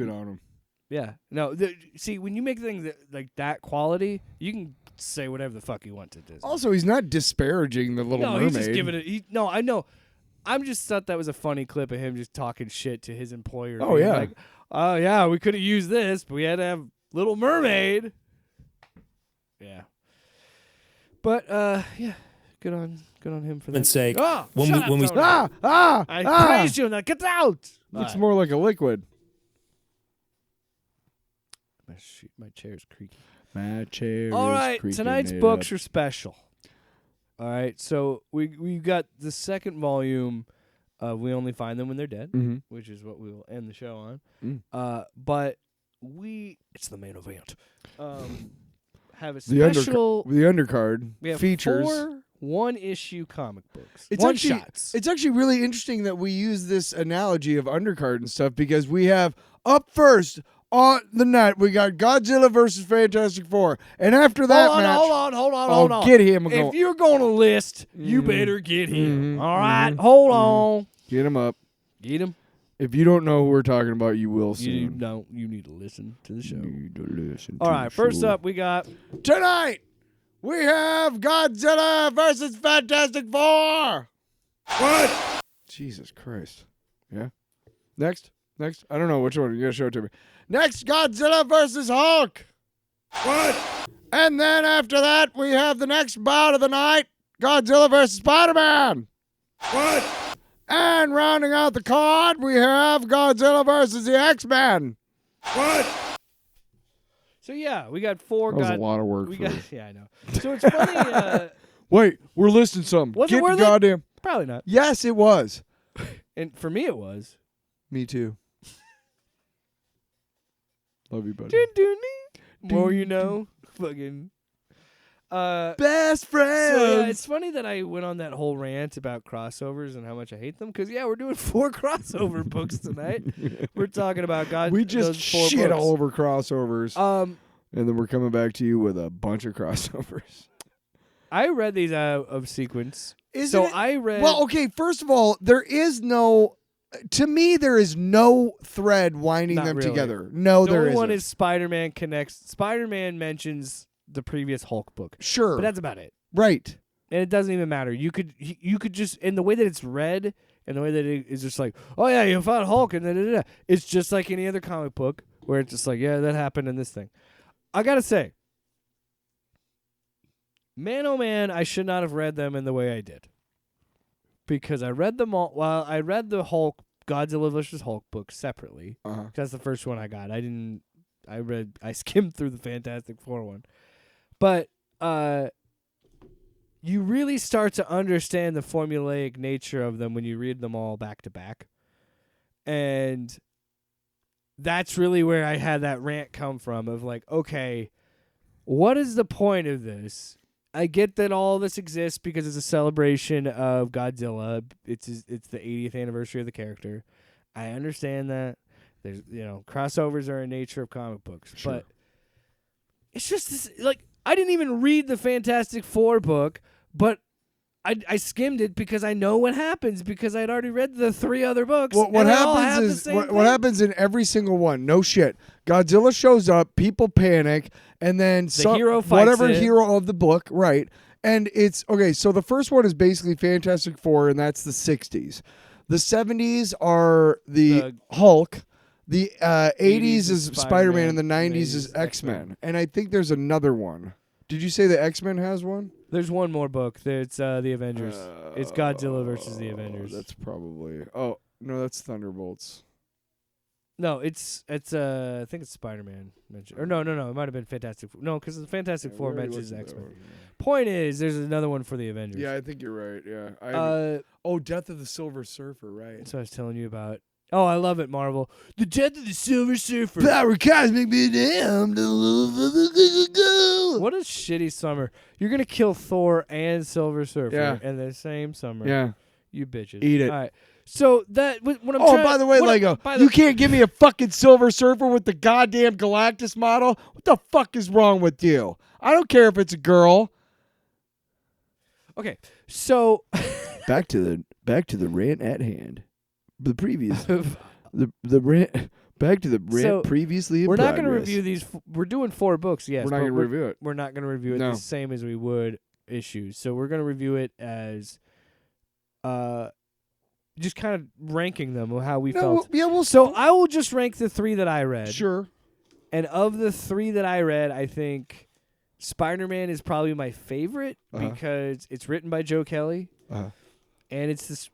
on him. Yeah. No. See, when you make things like that quality, you can say whatever the fuck you want to Disney. Also, he's not disparaging the Little Mermaid. He's just giving it. No, I know. I'm just thought that was a funny clip of him just talking shit to his employer. Oh, being yeah. Like, oh yeah, we could have used this, but we had to have Little Mermaid. Yeah. But yeah, good on him for that. Sake. Oh, When shut we- up, when we- Tony. I praised you. Now get out. Looks more like a liquid. My chair's creaky. My chair All is right, creaking tonight's it books up. are special. All right, so we got the second volume of We Only Find Them When They're Dead, Mhm. which is what we will end the show on. Mm. But it's the main event. Have a The special. the undercard we have features 4 one-issue comic books. It's One actually shots. it's actually really interesting that we use this analogy of undercard and stuff because we have up first on the night we got Godzilla versus Fantastic Four, and after that match, hold on. get him. If you're going to list, you better get him. Mhm. All right, hold on. Get him up. Get him. If you don't know who we're talking about, you will You soon. don't. You need to listen to the show. Need to listen All to right, the first show. up, we got Tonight we have Godzilla versus Fantastic Four. What? Jesus Christ. Yeah. Next. I don't know which one. You gotta show it to me. Next, Godzilla versus Hulk. What? And then after that, we have the next bout of the night, Godzilla versus Spider-Man. What? And rounding out the card, we have Godzilla versus the X-Men. What? So yeah, we got 4 That was a lot of work. We for got us. yeah, I know. So it's funny. Wait, we're listing some. Was it Get worth the it? goddamn. Probably not. Yes, it was. And for me, it was. Me too. Love you, buddy. More you know. Fucking. Best friends. So yeah, it's funny that I went on that whole rant about crossovers and how much I hate them. Because yeah, we're doing 4 crossover books tonight. We're talking about God. We just those 4 shit books. all over crossovers, and then we're coming back to you with a bunch of crossovers. I read these out of sequence. Isn't it- I read. Well, okay. First of all, there is no. To me, there is no thread winding Not them really. together. No, the there only isn't. one is Spider-Man connects. Spider-Man mentions the previous Hulk book, Sure. but that's about it. Right. And it doesn't even matter. You could just, in the way that it's read, and the way that it is just like, oh yeah, you fought Hulk, and da-da-da-da. It's just like any other comic book where it's just like, yeah, that happened in this thing. I gotta say, man, oh man, I should not have read them in the way I did, because I read them all. Well, I read the Hulk Godzilla vs. Hulk book separately. That's the first one I got. I skimmed through the Fantastic Four one, but you really start to understand the formulaic nature of them when you read them all back to back. And that's really where I had that rant come from of like, okay, what is the point of this? I get that all this exists because it's a celebration of Godzilla. It's the 80th anniversary of the character. I understand that. There's, crossovers are a nature of comic books. Sure. But it's just this, like, I didn't even read the Fantastic Four book, but I skimmed it because I know what happens because I'd already read the 3 other books. What happens is what happens in every single one. No shit. Godzilla shows up, people panic, and then hero fights whatever it. hero of the book, right? And it's okay. So the first one is basically Fantastic Four, and that's the 60s. The 70s are the Hulk. The 80s is Spider-Man, and the 90s is X-Men. And I think there's another one. Did you say the X-Men has one? There's one more book. It's the Avengers. It's Godzilla versus the Avengers. That's probably. Oh no, that's Thunderbolts. No, it's I think it's Spider-Man mentioned. Or no, it might have been Fantastic. No, because the Fantastic Four mentions X-Men. Point is, there's another one for the Avengers. Yeah, I think you're right. Yeah. Death of the Silver Surfer. Right. That's what I was telling you about. Oh, I love it, Marvel. The Death of the Silver Surfer. Power cosmic me damn. What a shitty summer. You're going to kill Thor and Silver Surfer in the same summer. Yeah. You bitches. Eat it. All right. So that what I'm Oh, trying by the way, Lego, you can't give me a fucking Silver Surfer with the goddamn Galactus model. What the fuck is wrong with you? I don't care if it's a girl. Okay. So back to the rant at hand. The previous the rant back to the rant previously in we're not going to progress. review these. We're doing 4 books, yes. We're not going to review it. We're not going to review it the same as we would issues. So we're going to review it as just kind of ranking them of how we felt. So I will just rank the 3 that I read. Sure. And of the 3 that I read, I think Spider-Man is probably my favorite because it's written by Joe Kelly. And it's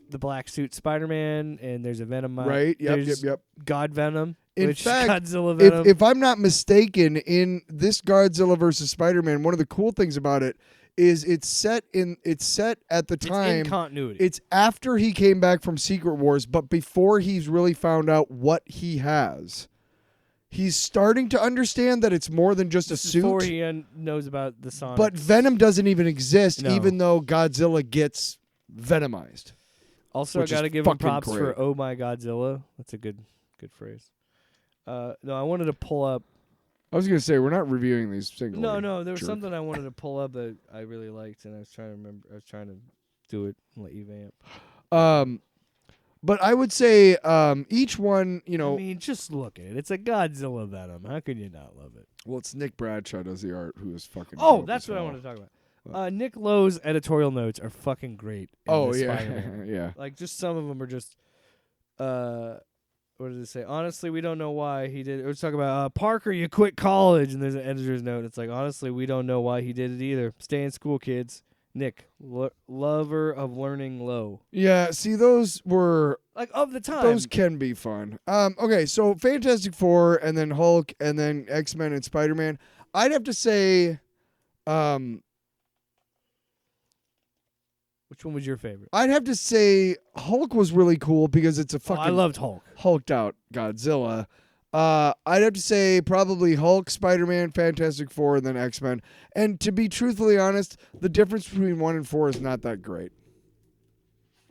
the black suit Spider-Man, and there's a Venom. Right, yep. God Venom. In which fact, Godzilla Venom. if I'm not mistaken, in this Godzilla versus Spider-Man, one of the cool things about it is it's set at the time. It's in continuity. It's after he came back from Secret Wars, but before he's really found out what he has. He's starting to understand that it's more than just a suit. Before he knows about the Sonics. But Venom doesn't even exist, No. even though Godzilla gets venomized. Also, I got to give him props for "Oh My Godzilla." That's a good phrase. No, I wanted to pull up. I was gonna say we're not reviewing these singly. No, there was something I wanted to pull up that I really liked, and I was trying to remember. I was trying to do it and let you vamp. But I would say each one, I mean, just look at it. It's a Godzilla Venom. How could you not love it? Well, it's Nick Bradshaw does the art, who is fucking. Oh, dope that's as what I hell. wanted to talk about. Nick Lowe's editorial notes are fucking great. Oh this yeah, Spider-Man. yeah. Like, just some of them are just, what does it say? Honestly, we don't know why he did it. Let's talk about Parker, you quit college, and there's an editor's note. It's like, honestly, we don't know why he did it either. Stay in school, kids. Nick, lover of learning low. Yeah, see, those were like of the time. Those can be fun. Okay, so Fantastic Four, and then Hulk, and then X-Men and Spider-Man. I'd have to say, which one was your favorite? I'd have to say Hulk was really cool because it's a fucking. I loved Hulk. Hulked out Godzilla. I'd have to say probably Hulk, Spider-Man, Fantastic Four, and then X-Men. And to be truthfully honest, the difference between 1 and 4 is not that great.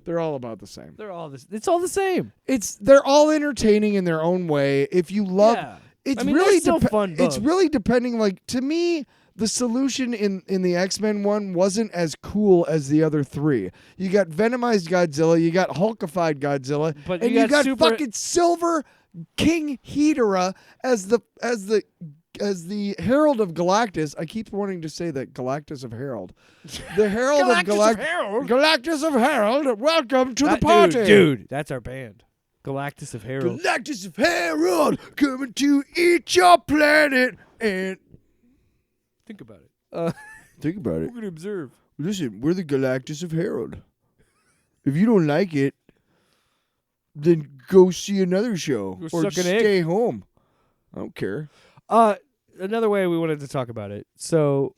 They're all about the same. It's all the same. They're all entertaining in their own way. If you love, it's really still fun books. It's really depending. Like, to me, the solution in the X-Men one wasn't as cool as the other 3. You got Venomized Godzilla, you got Hulkified Godzilla, and you got fucking Silver King Ghidorah as the Herald of Galactus. I keep wanting to say that Galactus of Herald. The Herald of Galactus. Galactus of Herald. Welcome to the party, dude. That's our band. Galactus of Herald. Galactus of Herald coming to eat your planet. And think about it. think about it. We're gonna observe. Listen, we're the Galactus of Herald. If you don't like it, then go see another show or suck an stay home. I don't care. Another way we wanted to talk about it. So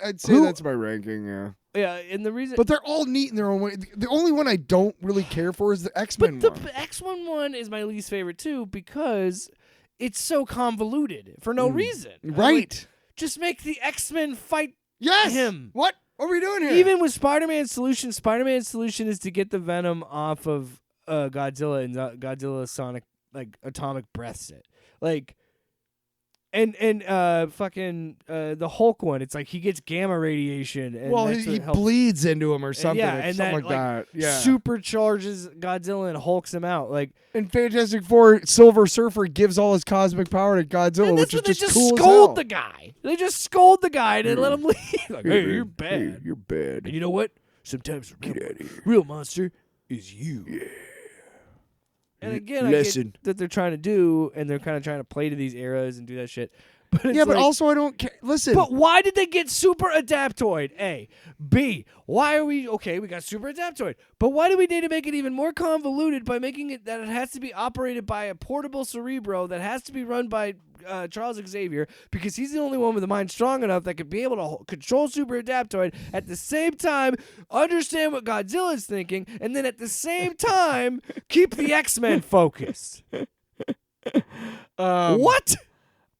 I'd say that's my ranking, yeah. Yeah, and the reason, but they're all neat in their own way. The only one I don't really care for is the X-Men but one. the X-Men one is my least favorite too because it's so convoluted for no reason. Right. Just make the X-Men fight him. What are we doing here? Even with Spider-Man's solution is to get the venom off of Godzilla, and Godzilla's sonic atomic breaths it. And fucking the Hulk one, it's like he gets gamma radiation. And he bleeds into him or something. And something like that. Yeah. Supercharges Godzilla and hulks him out. In Fantastic Four, Silver Surfer gives all his cosmic power to Godzilla, which is just cool as hell. Scold the guy. They just scold the guy and let him leave. Hey, you're bad. Hey, you're bad. And you know what? Sometimes Get out of here. real monster is you. Yeah. And again, I get that they're trying to do, and they're kind of trying to play to these eras and do that shit. But it's but also I don't care. Listen. But why did they get Super Adaptoid? A. B. Why are we... Okay, we got Super Adaptoid. But why do we need to make it even more convoluted by making it that it has to be operated by a portable Cerebro that has to be run by Charles Xavier, because he's the only one with a mind strong enough that could be able to control Super Adaptoid, at the same time understand what Godzilla's thinking, and then at the same time keep the X-Men focused? What?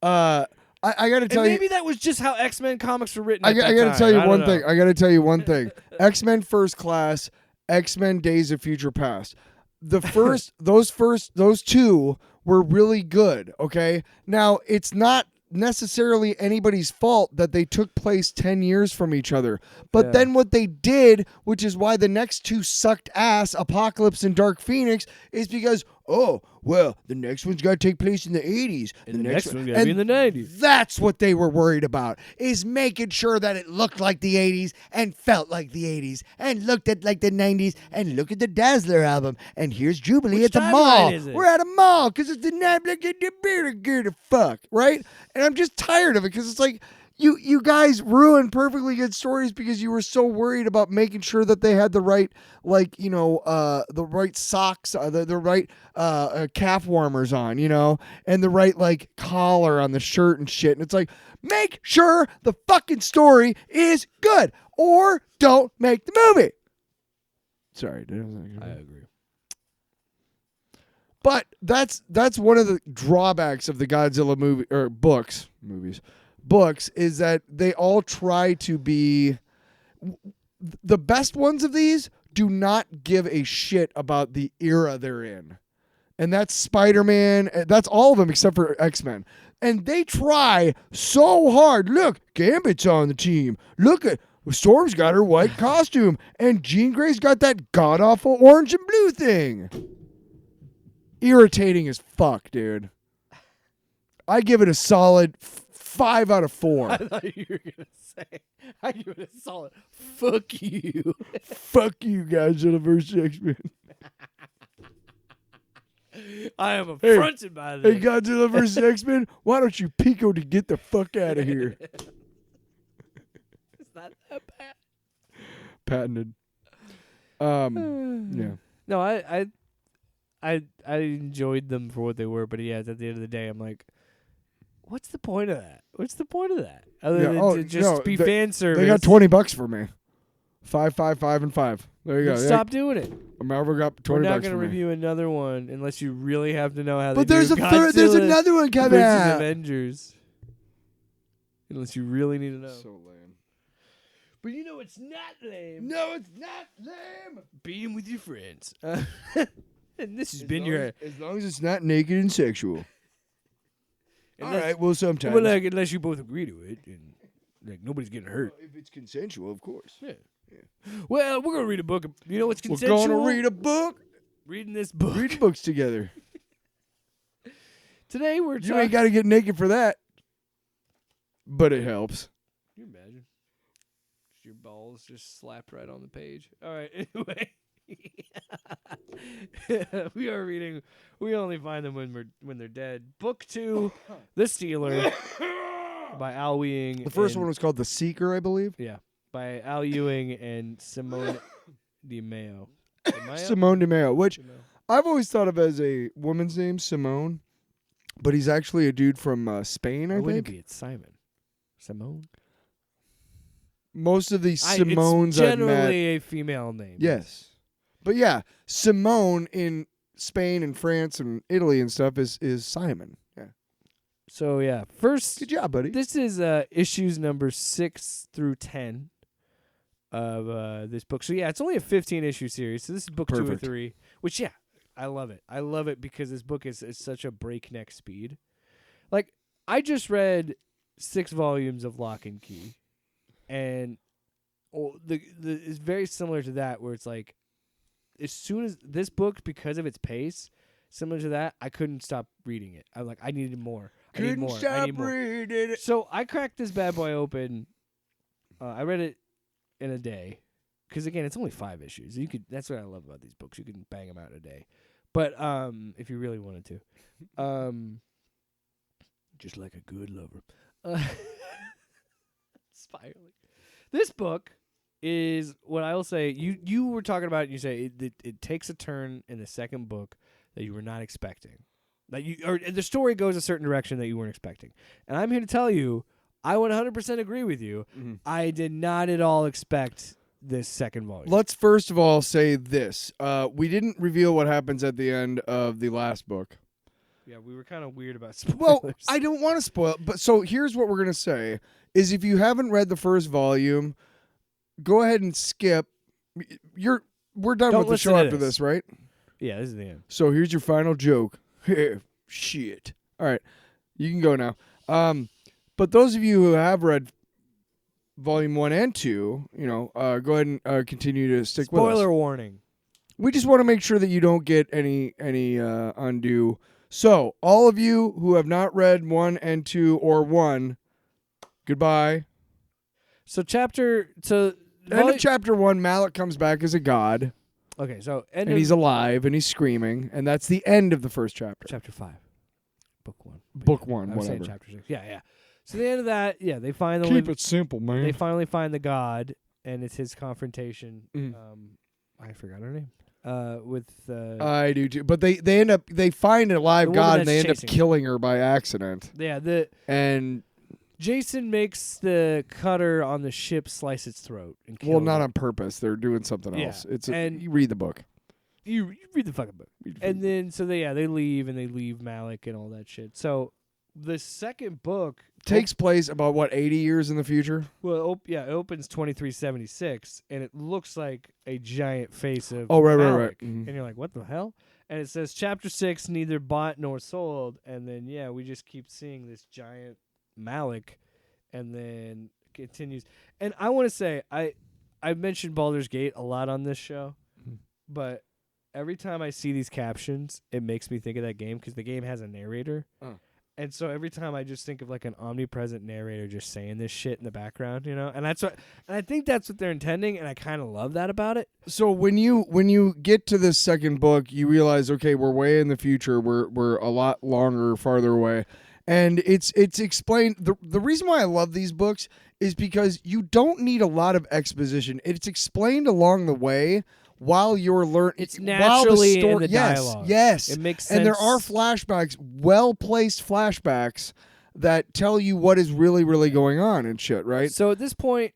I got to tell you, maybe that was just how X-Men comics were written. I got to tell you one thing. I got to tell you one thing. X-Men First Class, X-Men Days of Future Past. Those two were really good. Okay, now it's not necessarily anybody's fault that they took place 10 years from each other. But then what they did, which is why the next two sucked ass, Apocalypse and Dark Phoenix, is because, the next one's got to take place in the 80s. And the next one's got to be in the 90s. That's what they were worried about, is making sure that it looked like the 80s and felt like the 80s and looked at like the 90s. And look at the Dazzler album. And here's Jubilee at the mall. We're at a mall because it's the night like the fuck, right? And I'm just tired of it because it's like, you guys ruined perfectly good stories because you were so worried about making sure that they had the right, the right socks, the right calf warmers on, and the right, collar on the shirt and shit. And it's like, make sure the fucking story is good or don't make the movie. Sorry, dude. I agree. But that's one of the drawbacks of the Godzilla movie or books is that they all try to be the best ones of these do not give a shit about the era they're in. And that's Spider-Man, that's all of them except for X-Men. And they try so hard. Look, Gambit's on the team. Look at Storm's got her white costume and Jean Grey's got that god-awful orange and blue thing. Irritating as fuck, dude. I give it a solid 5 out of 4. I thought you were going to say, I give it a solid fuck you. Fuck you, Godzilla vs. X-Men. I am affronted by this. Hey, Godzilla vs. X-Men, why don't you Pico to get the fuck out of here? It's not that bad. Patented. Yeah. No, I enjoyed them for what they were, but at the end of the day, I'm like, what's the point of that? What's the point of that? Other than to just be fan service. They got $20 for me. 5, 5, 5, and 5. There you go. Stop doing it. Marvel got $20 for me. We're not going to review another one unless you really have to know how they do. But there's there's another one coming out. Avengers. Unless you really need to know. So lame. But it's not lame. No, it's not lame. Being with your friends. And this has been as long as it's not naked and sexual. All right, well, sometimes. Well, unless you both agree to it, and nobody's getting hurt. Well, if it's consensual, of course. Yeah. Well, we're gonna read a book. You know what's consensual? We're gonna read a book. Reading this book. Read books together. Today we're. You ain't got to get naked for that. but it helps. Can you imagine? Just your balls just slapped right on the page. All right. Anyway, we are reading. We only find them when they're dead. Book 2, The Stealer, by Al Ewing. The first one was called The Seeker, I believe. Yeah, by Al Ewing and Simone DiMeo. Simone DiMeo, which I've always thought of as a woman's name, Simone, but he's actually a dude from Spain, I think. Wouldn't it be? It's Simon. Simone. Most of these Simones it's I've met. generally a female name. Yes. But yeah, Simone in Spain and France and Italy and stuff is Simon. Yeah. So yeah, first. Good job, buddy. This is issues number 6 through 10 of this book. So yeah, it's only a 15-issue series. So this is book 2 or 3. Which yeah, I love it. I love it because this book is such a breakneck speed. Like I just read 6 volumes of Lock and Key, and it's very similar to that, where it's like, as soon as this book, because of its pace, similar to that, I couldn't stop reading it. I'm like, I needed more. I need more. I need more. Reading it. So I cracked this bad boy open. I read it in a day, because again, it's only 5 issues. That's what I love about these books. You can bang them out in a day, but if you really wanted to, just like a good lover. Spiraling. This book is what I will say. You were talking about it, and you say it takes a turn in the second book that you were not expecting. Or the story goes a certain direction that you weren't expecting. And I'm here to tell you, I 100% agree with you. Mm-hmm. I did not at all expect this second volume. Let's first of all say this. We didn't reveal what happens at the end of the last book. Yeah, we were kind of weird about spoilers. Well, I don't want to spoil it, but so here's what we're going to say, is if you haven't read the first volume, go ahead and skip. We're done with the show after this, right? Yeah, this is the end. So here's your final joke. Shit. All right, you can go now. But those of you who have read volume 1 and 2, go ahead and continue to stick with us. Spoiler warning. We just want to make sure that you don't get any undue. So, all of you who have not read 1 and 2 or 1, goodbye. So end of chapter 1, Malik comes back as a god. Okay, so and he's alive and he's screaming, and that's the end of the first chapter. Chapter 5, book 1. Book 1, I'm whatever. saying chapter 6. Yeah. So the end of that, yeah, they finally keep it simple, man. They finally find the god, and it's his confrontation. Mm. I forgot her name. With I do too, but they find a live god and they end up killing her by accident. Yeah, and Jason makes the cutter on the ship slice its throat and kill not her. on purpose. They're doing something else. And you read the book. You read the fucking book. And then they leave, and they leave Malik and all that shit. So the second book takes place about 80 years in the future. Well, it opens 2376, and it looks like a giant face of right. Mm-hmm. And you're like, what the hell? And it says chapter 6, neither bought nor sold, and then we just keep seeing this giant Malik, and then continues. And I want to say, I mentioned Baldur's Gate a lot on this show, but every time I see these captions, it makes me think of that game, because the game has a narrator. And so every time I just think of like an omnipresent narrator just saying this shit in the background, and and I think that's what they're intending, and I kind of love that about it. So when you get to this second book, you realize, okay, we're way in the future. We're a lot longer, farther away, and it's explained. The reason why I love these books is because you don't need a lot of exposition. It's explained along the way. While you're learning, it's naturally in the dialogue. Yes, it makes sense. And there are flashbacks, well-placed flashbacks that tell you what is really, really going on and shit. Right. So at this point,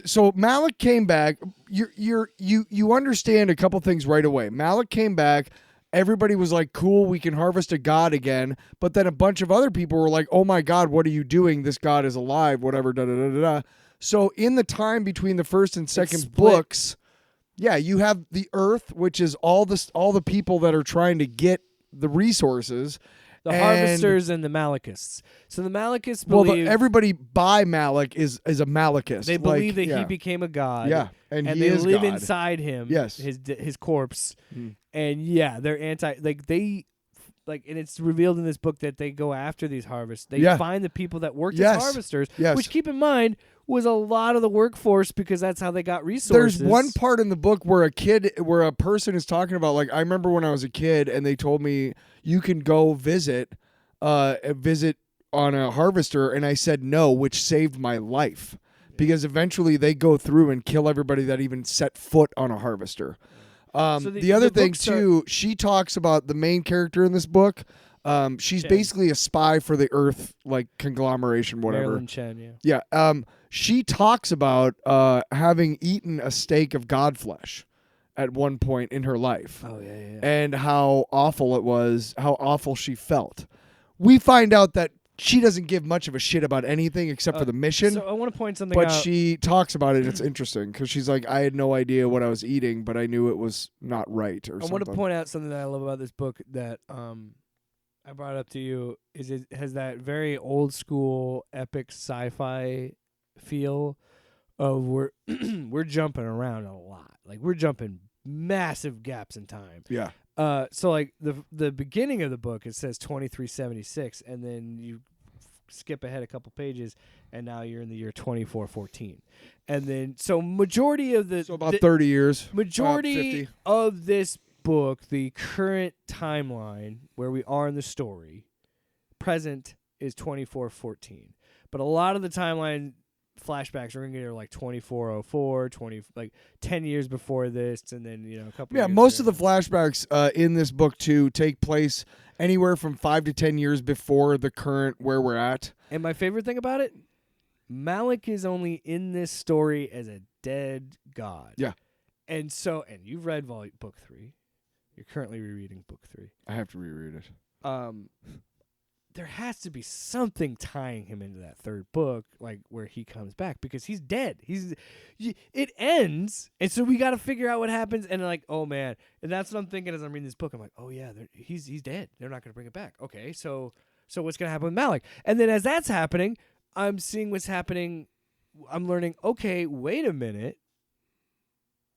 so Malik came back. You understand a couple things right away. Malik came back. Everybody was like, "Cool, we can harvest a god again." But then a bunch of other people were like, "Oh my god, what are you doing? This god is alive." Whatever. Da da da da da. So in the time between the first and second books. Yeah, you have the Earth, which is all the people that are trying to get the resources. The harvesters and the Malikists. So the Malikists believe... Well, everybody by Malik is a Malikist. They believe that he became a god. Yeah, and he they is live God. inside him. Yes. His corpse. And they're anti... Like, they like, and it's revealed in this book that they go after these harvests. They Yeah. find the people that worked Yes. as harvesters, Yes. which, keep in mind, was a lot of the workforce because that's how they got resources. There's one part in the book where a person is talking about, like, I remember when I was a kid and they told me you can go visit on a harvester, and I said no, which saved my life because eventually they go through and kill everybody that even set foot on a harvester. So The other the thing books are- too, she talks about the main character in this book. She's Chen. basically a spy for the Earth, like, conglomeration, whatever. Marilyn Chen, yeah. Yeah. She talks about having eaten a steak of god flesh at one point in her life. Oh, yeah. And how awful it was, how awful she felt. We find out that she doesn't give much of a shit about anything except for the mission. So I want to point something But out. she talks about it. It's interesting because she's like, I had no idea what I was eating, but I knew it was not right or I something. want to point out something that I love about this book that I brought up to you is it has that very old school epic sci-fi feel of we're jumping around a lot. Like, we're jumping massive gaps in time. Yeah. So like the beginning of the book, it says 2376, and then you skip ahead a couple pages, and now you're in the year 2414, and then so majority of the So about 30 years. majority 50. of this book, the current timeline where we are in the story, present is 2414, but a lot of the timeline flashbacks are going to get like 2404, 10 years before this, and then a couple. Yeah, years most of there. the flashbacks in this book too take place anywhere from 5 to 10 years before the current where we're at. And my favorite thing about it, Malik is only in this story as a dead god. Yeah. And you've read book 3. You're currently rereading book 3. I have to reread it. There has to be something tying him into that third book, like where he comes back, because he's dead. It ends, and so we got to figure out what happens. And like, oh man, and that's what I'm thinking as I'm reading this book. I'm like, oh yeah, he's dead. They're not going to bring it back. Okay, so what's going to happen with Malik? And then as that's happening, I'm seeing what's happening. I'm learning. Okay, wait a minute.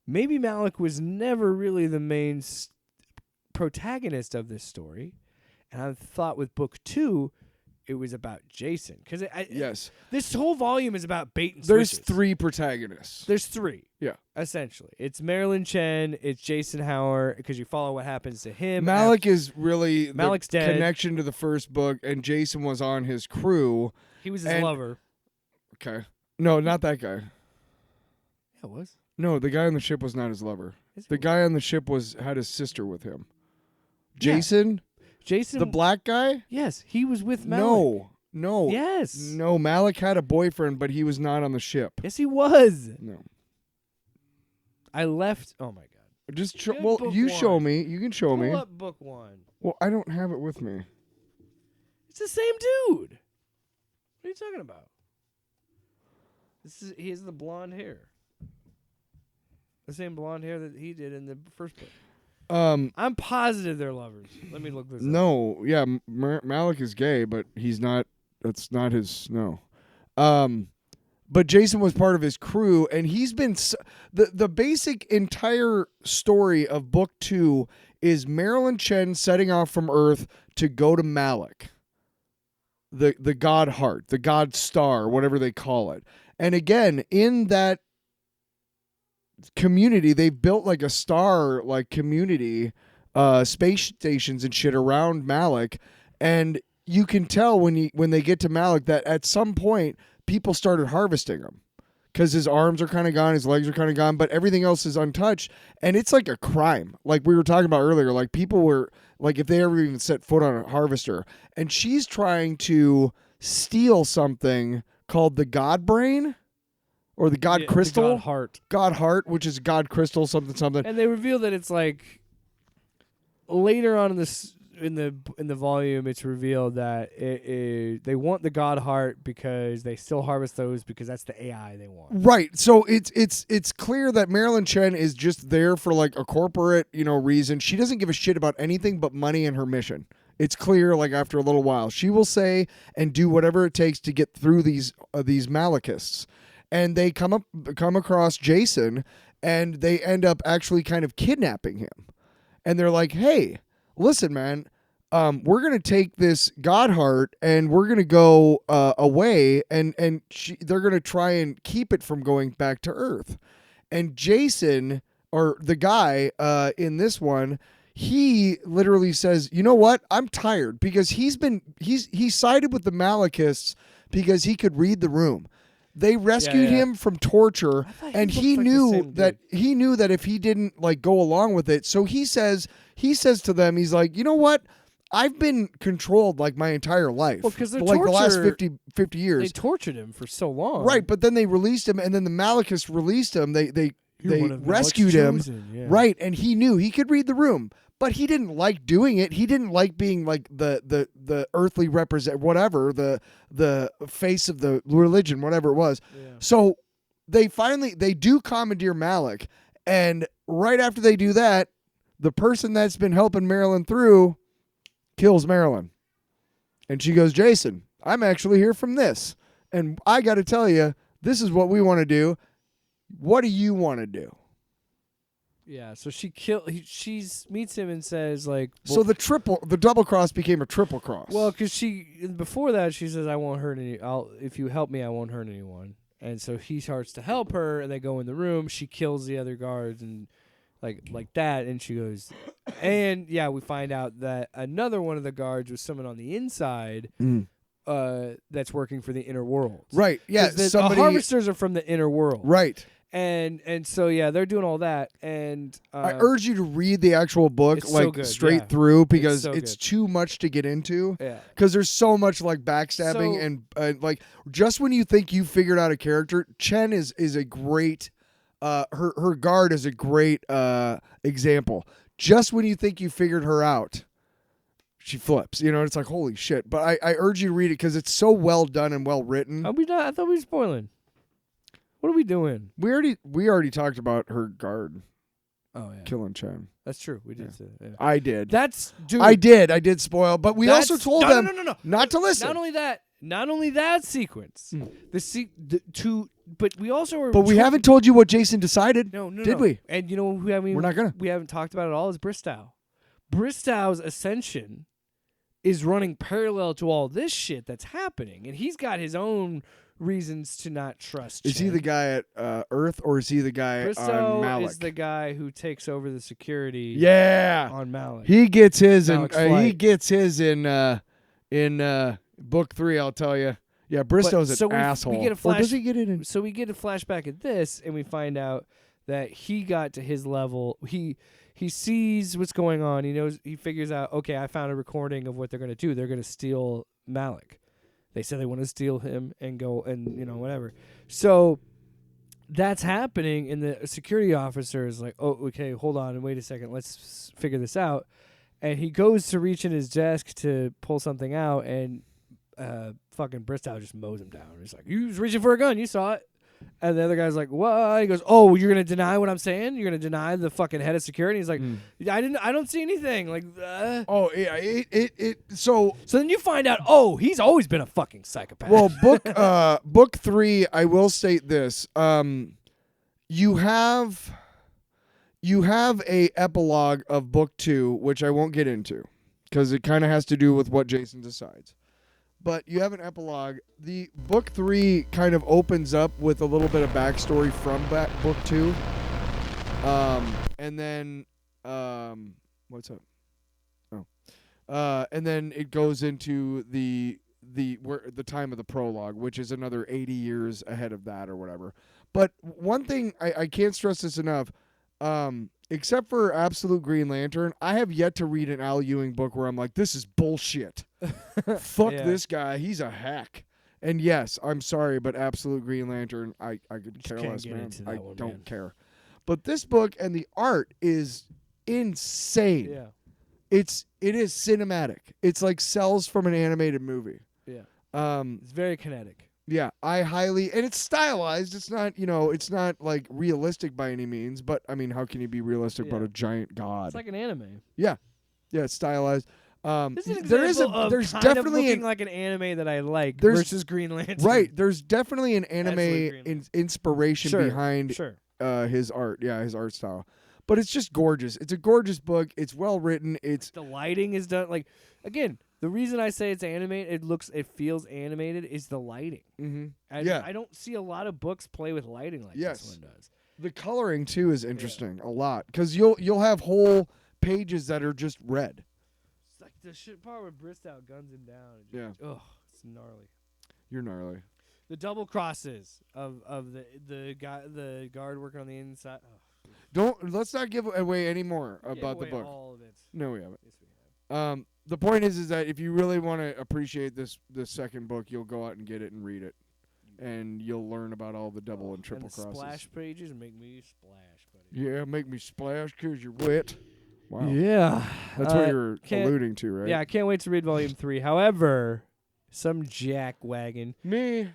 Maybe Malik was never really the main protagonist of this story. And I thought with book 2, it was about Jason. Because Yes. this whole volume is about bait and There's switches. 3 protagonists. There's 3. Yeah. Essentially. It's Marilyn Chen, it's Jason Howard, because you follow what happens to him. Malik is really Malik's the dead. connection to the first book, and Jason was on his crew. He was his and- lover. Okay. No, not that guy. Yeah, it was. No, the guy on the ship was not his lover. Yes, it The was. guy on the ship had his sister with him. Yeah. Jason? Jason. The black guy? Yes, he was with Malik. No. Yes. No, Malik had a boyfriend, but he was not on the ship. Yes, he was. No. I left. Oh, my God. Just Good well, book you one. show me. You can show Pull me. up book 1. Well, I don't have it with me. It's the same dude. What are you talking about? He has the blonde hair. The same blonde hair that he did in the first book. I'm positive they're lovers. Let me look this up. No, yeah, Malik is gay, but he's not. That's not his. No. But Jason was part of his crew, and he's been the basic entire story of book 2 is Marilyn Chen setting off from Earth to go to Malik, the god heart, the god star, whatever they call it. And again, in that community, they built like a star like community, space stations and shit around Malik, and you can tell when they get to Malik that at some point people started harvesting him because his arms are kind of gone, his legs are kind of gone, but everything else is untouched, and it's like a crime, like we were talking about earlier. Like, people were like, if they ever even set foot on a harvester, and she's trying to steal something called the God Brain. Or the God Crystal? The God Heart. God Heart, which is God Crystal, something. And they reveal that it's like later on in the volume, it's revealed that they want the God Heart because they still harvest those because that's the AI they want. Right. So it's clear that Marilyn Chen is just there for like a corporate, reason. She doesn't give a shit about anything but money and her mission. It's clear, like, after a little while. She will say and do whatever it takes to get through these Malikists. And they come across Jason, and they end up actually kind of kidnapping him. And they're like, hey, listen, man, we're gonna take this God heart and we're gonna go away, and they're gonna try and keep it from going back to Earth. And Jason, or the guy in this one, he literally says, "You know what? I'm tired," because he sided with the Malachists because he could read the room. They rescued him from torture, and he knew that if he didn't like go along with it, so he says to them, he's like, "You know what? I've been controlled like my entire life, because like the last 50 years. They tortured him for so long, right? But then they released him, and then the Malachists released him. They rescued him, right? And he knew he could read the room, but he didn't like doing it. He didn't like being like the earthly whatever, the face of the religion, whatever it was. Yeah. So they do commandeer Malik, and right after they do that, the person that's been helping Marilyn through kills Marilyn. And she goes, "Jason, I'm actually here from this. And I got to tell you, this is what we want to do. What do you want to do?" Yeah, so she meets him and says like, well, so the double cross became a triple cross. Well, because before that she says, "I won't hurt if you help me, I won't hurt anyone." And so he starts to help her, and they go in the room. She kills the other guards and like that, and she goes, and yeah, we find out that another one of the guards was someone on the inside. That's working for the inner world. Right. Yeah. The harvesters are from the inner world. Right. And so yeah, they're doing all that, and I urge you to read the actual book straight through, because it's too much to get into. Yeah. Because there's so much like backstabbing and like just when you think you figured out a character, Chen is a great her guard is a great example. Just when you think you figured her out, she flips. You know, it's like, holy shit. But I urge you to read it because it's so well done and well written. Are we not? I thought we were spoiling. What are we doing? We already talked about her guard. Oh yeah, killing Chen. That's true. We did say that. Yeah. I did. I did spoil, but we also told them not to listen. Not only that sequence. But we also were. But we haven't told you what Jason decided. No. Did we? And you know who we're not gonna. We haven't talked about it all is Bristow. Bristow's ascension is running parallel to all this shit that's happening, and he's got his own reasons to not trust. Is he the guy at Earth, or is he the guy on Malik? Bristow is the guy who takes over the security. Yeah, on Malik. He gets his in book 3. I'll tell you. Yeah, Bristow's an asshole. Or does he get it in? So we get a flashback at this, and we find out that he got to his level. He sees what's going on. He figures out, okay, I found a recording of what they're going to do. They're going to steal Malik. They said they want to steal him and go and, whatever. So that's happening, and the security officer is like, oh, okay, hold on and wait a second. Let's figure this out. And he goes to reach in his desk to pull something out, and fucking Bristow just mows him down. He's like, you was reaching for a gun. You saw it. And the other guy's like, what? He goes, oh, you're going to deny what I'm saying? You're going to deny the fucking head of security? He's like, I don't see anything. Like, oh, yeah. So then you find out, oh, he's always been a fucking psychopath. Well, book 3, I will state this. You have a epilogue of book 2, which I won't get into because it kind of has to do with what Jason decides. But you have an epilogue. The book 3 kind of opens up with a little bit of backstory from book 2. And then what's up? Oh. And then it goes into the time of the prologue, which is another 80 years ahead of that or whatever. But one thing I can't stress this enough. Except for Absolute Green Lantern, I have yet to read an Al Ewing book where I'm like, this is bullshit. Fuck this guy. He's a hack. And yes, I'm sorry, but Absolute Green Lantern, I could care less, man. I don't care. But this book and the art is insane. Yeah. It is cinematic. It's like cells from an animated movie. Yeah. It's very kinetic. Yeah, and it's stylized. It's not, it's not like realistic by any means, but I mean, how can you be realistic about a giant god? It's like an anime. Yeah, it's stylized. This is there's definitely looking like an anime that I like versus Green Lantern. Right, there's definitely an anime inspiration behind his art. Yeah, his art style. but it's just gorgeous. It's a gorgeous book. It's well written. It's The lighting is done like again. The reason I say it's animated, it feels animated, is the lighting. Yeah. I don't see a lot of books play with lighting like Yes. this one does. the coloring too is interesting a lot because you'll have whole pages that are just red. It's like the shit part where Bristow guns him down. Yeah. Ugh, it's gnarly. You're gnarly. The double crosses of the guard working on the inside. Let's not give away any more about the Give away book. all of it. No, we haven't. Yes, we have. The point is that if you really want to appreciate this second book, you'll go out and get it and read it, and you'll learn about all the double and triple And the crosses. splash pages make me splash, buddy. Yeah, make me splash 'cause you're wet. Wow. Yeah. That's what you're can't- alluding to, right? Yeah, I can't wait to read Volume 3. However, some jackwagon Me.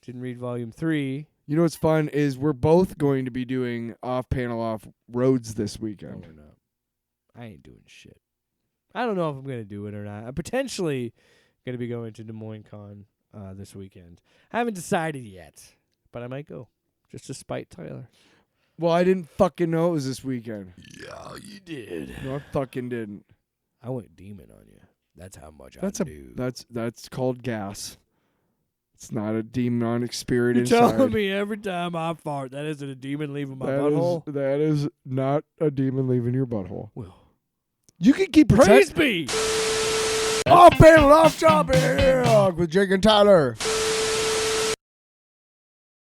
didn't read Volume 3. You know what's fun is we're both going to be doing off-panel off-roads this weekend. No, we're not. I ain't doing shit. I don't know if I'm going to do it or not. I'm potentially going to be going to Des Moines Con this weekend. I haven't decided yet, but I might go just to spite Tyler. Well, I didn't fucking know it was this weekend. Yeah, you did. No, I fucking didn't. I went demon on you. That's how much That's I do. that's called gas. It's not a demonic spirit You're inside. telling me every time I fart, that isn't a demon leaving my butthole? That is not a demon leaving your butthole. Well, You can keep praise be. Off panel, off topic with Jake and Tyler.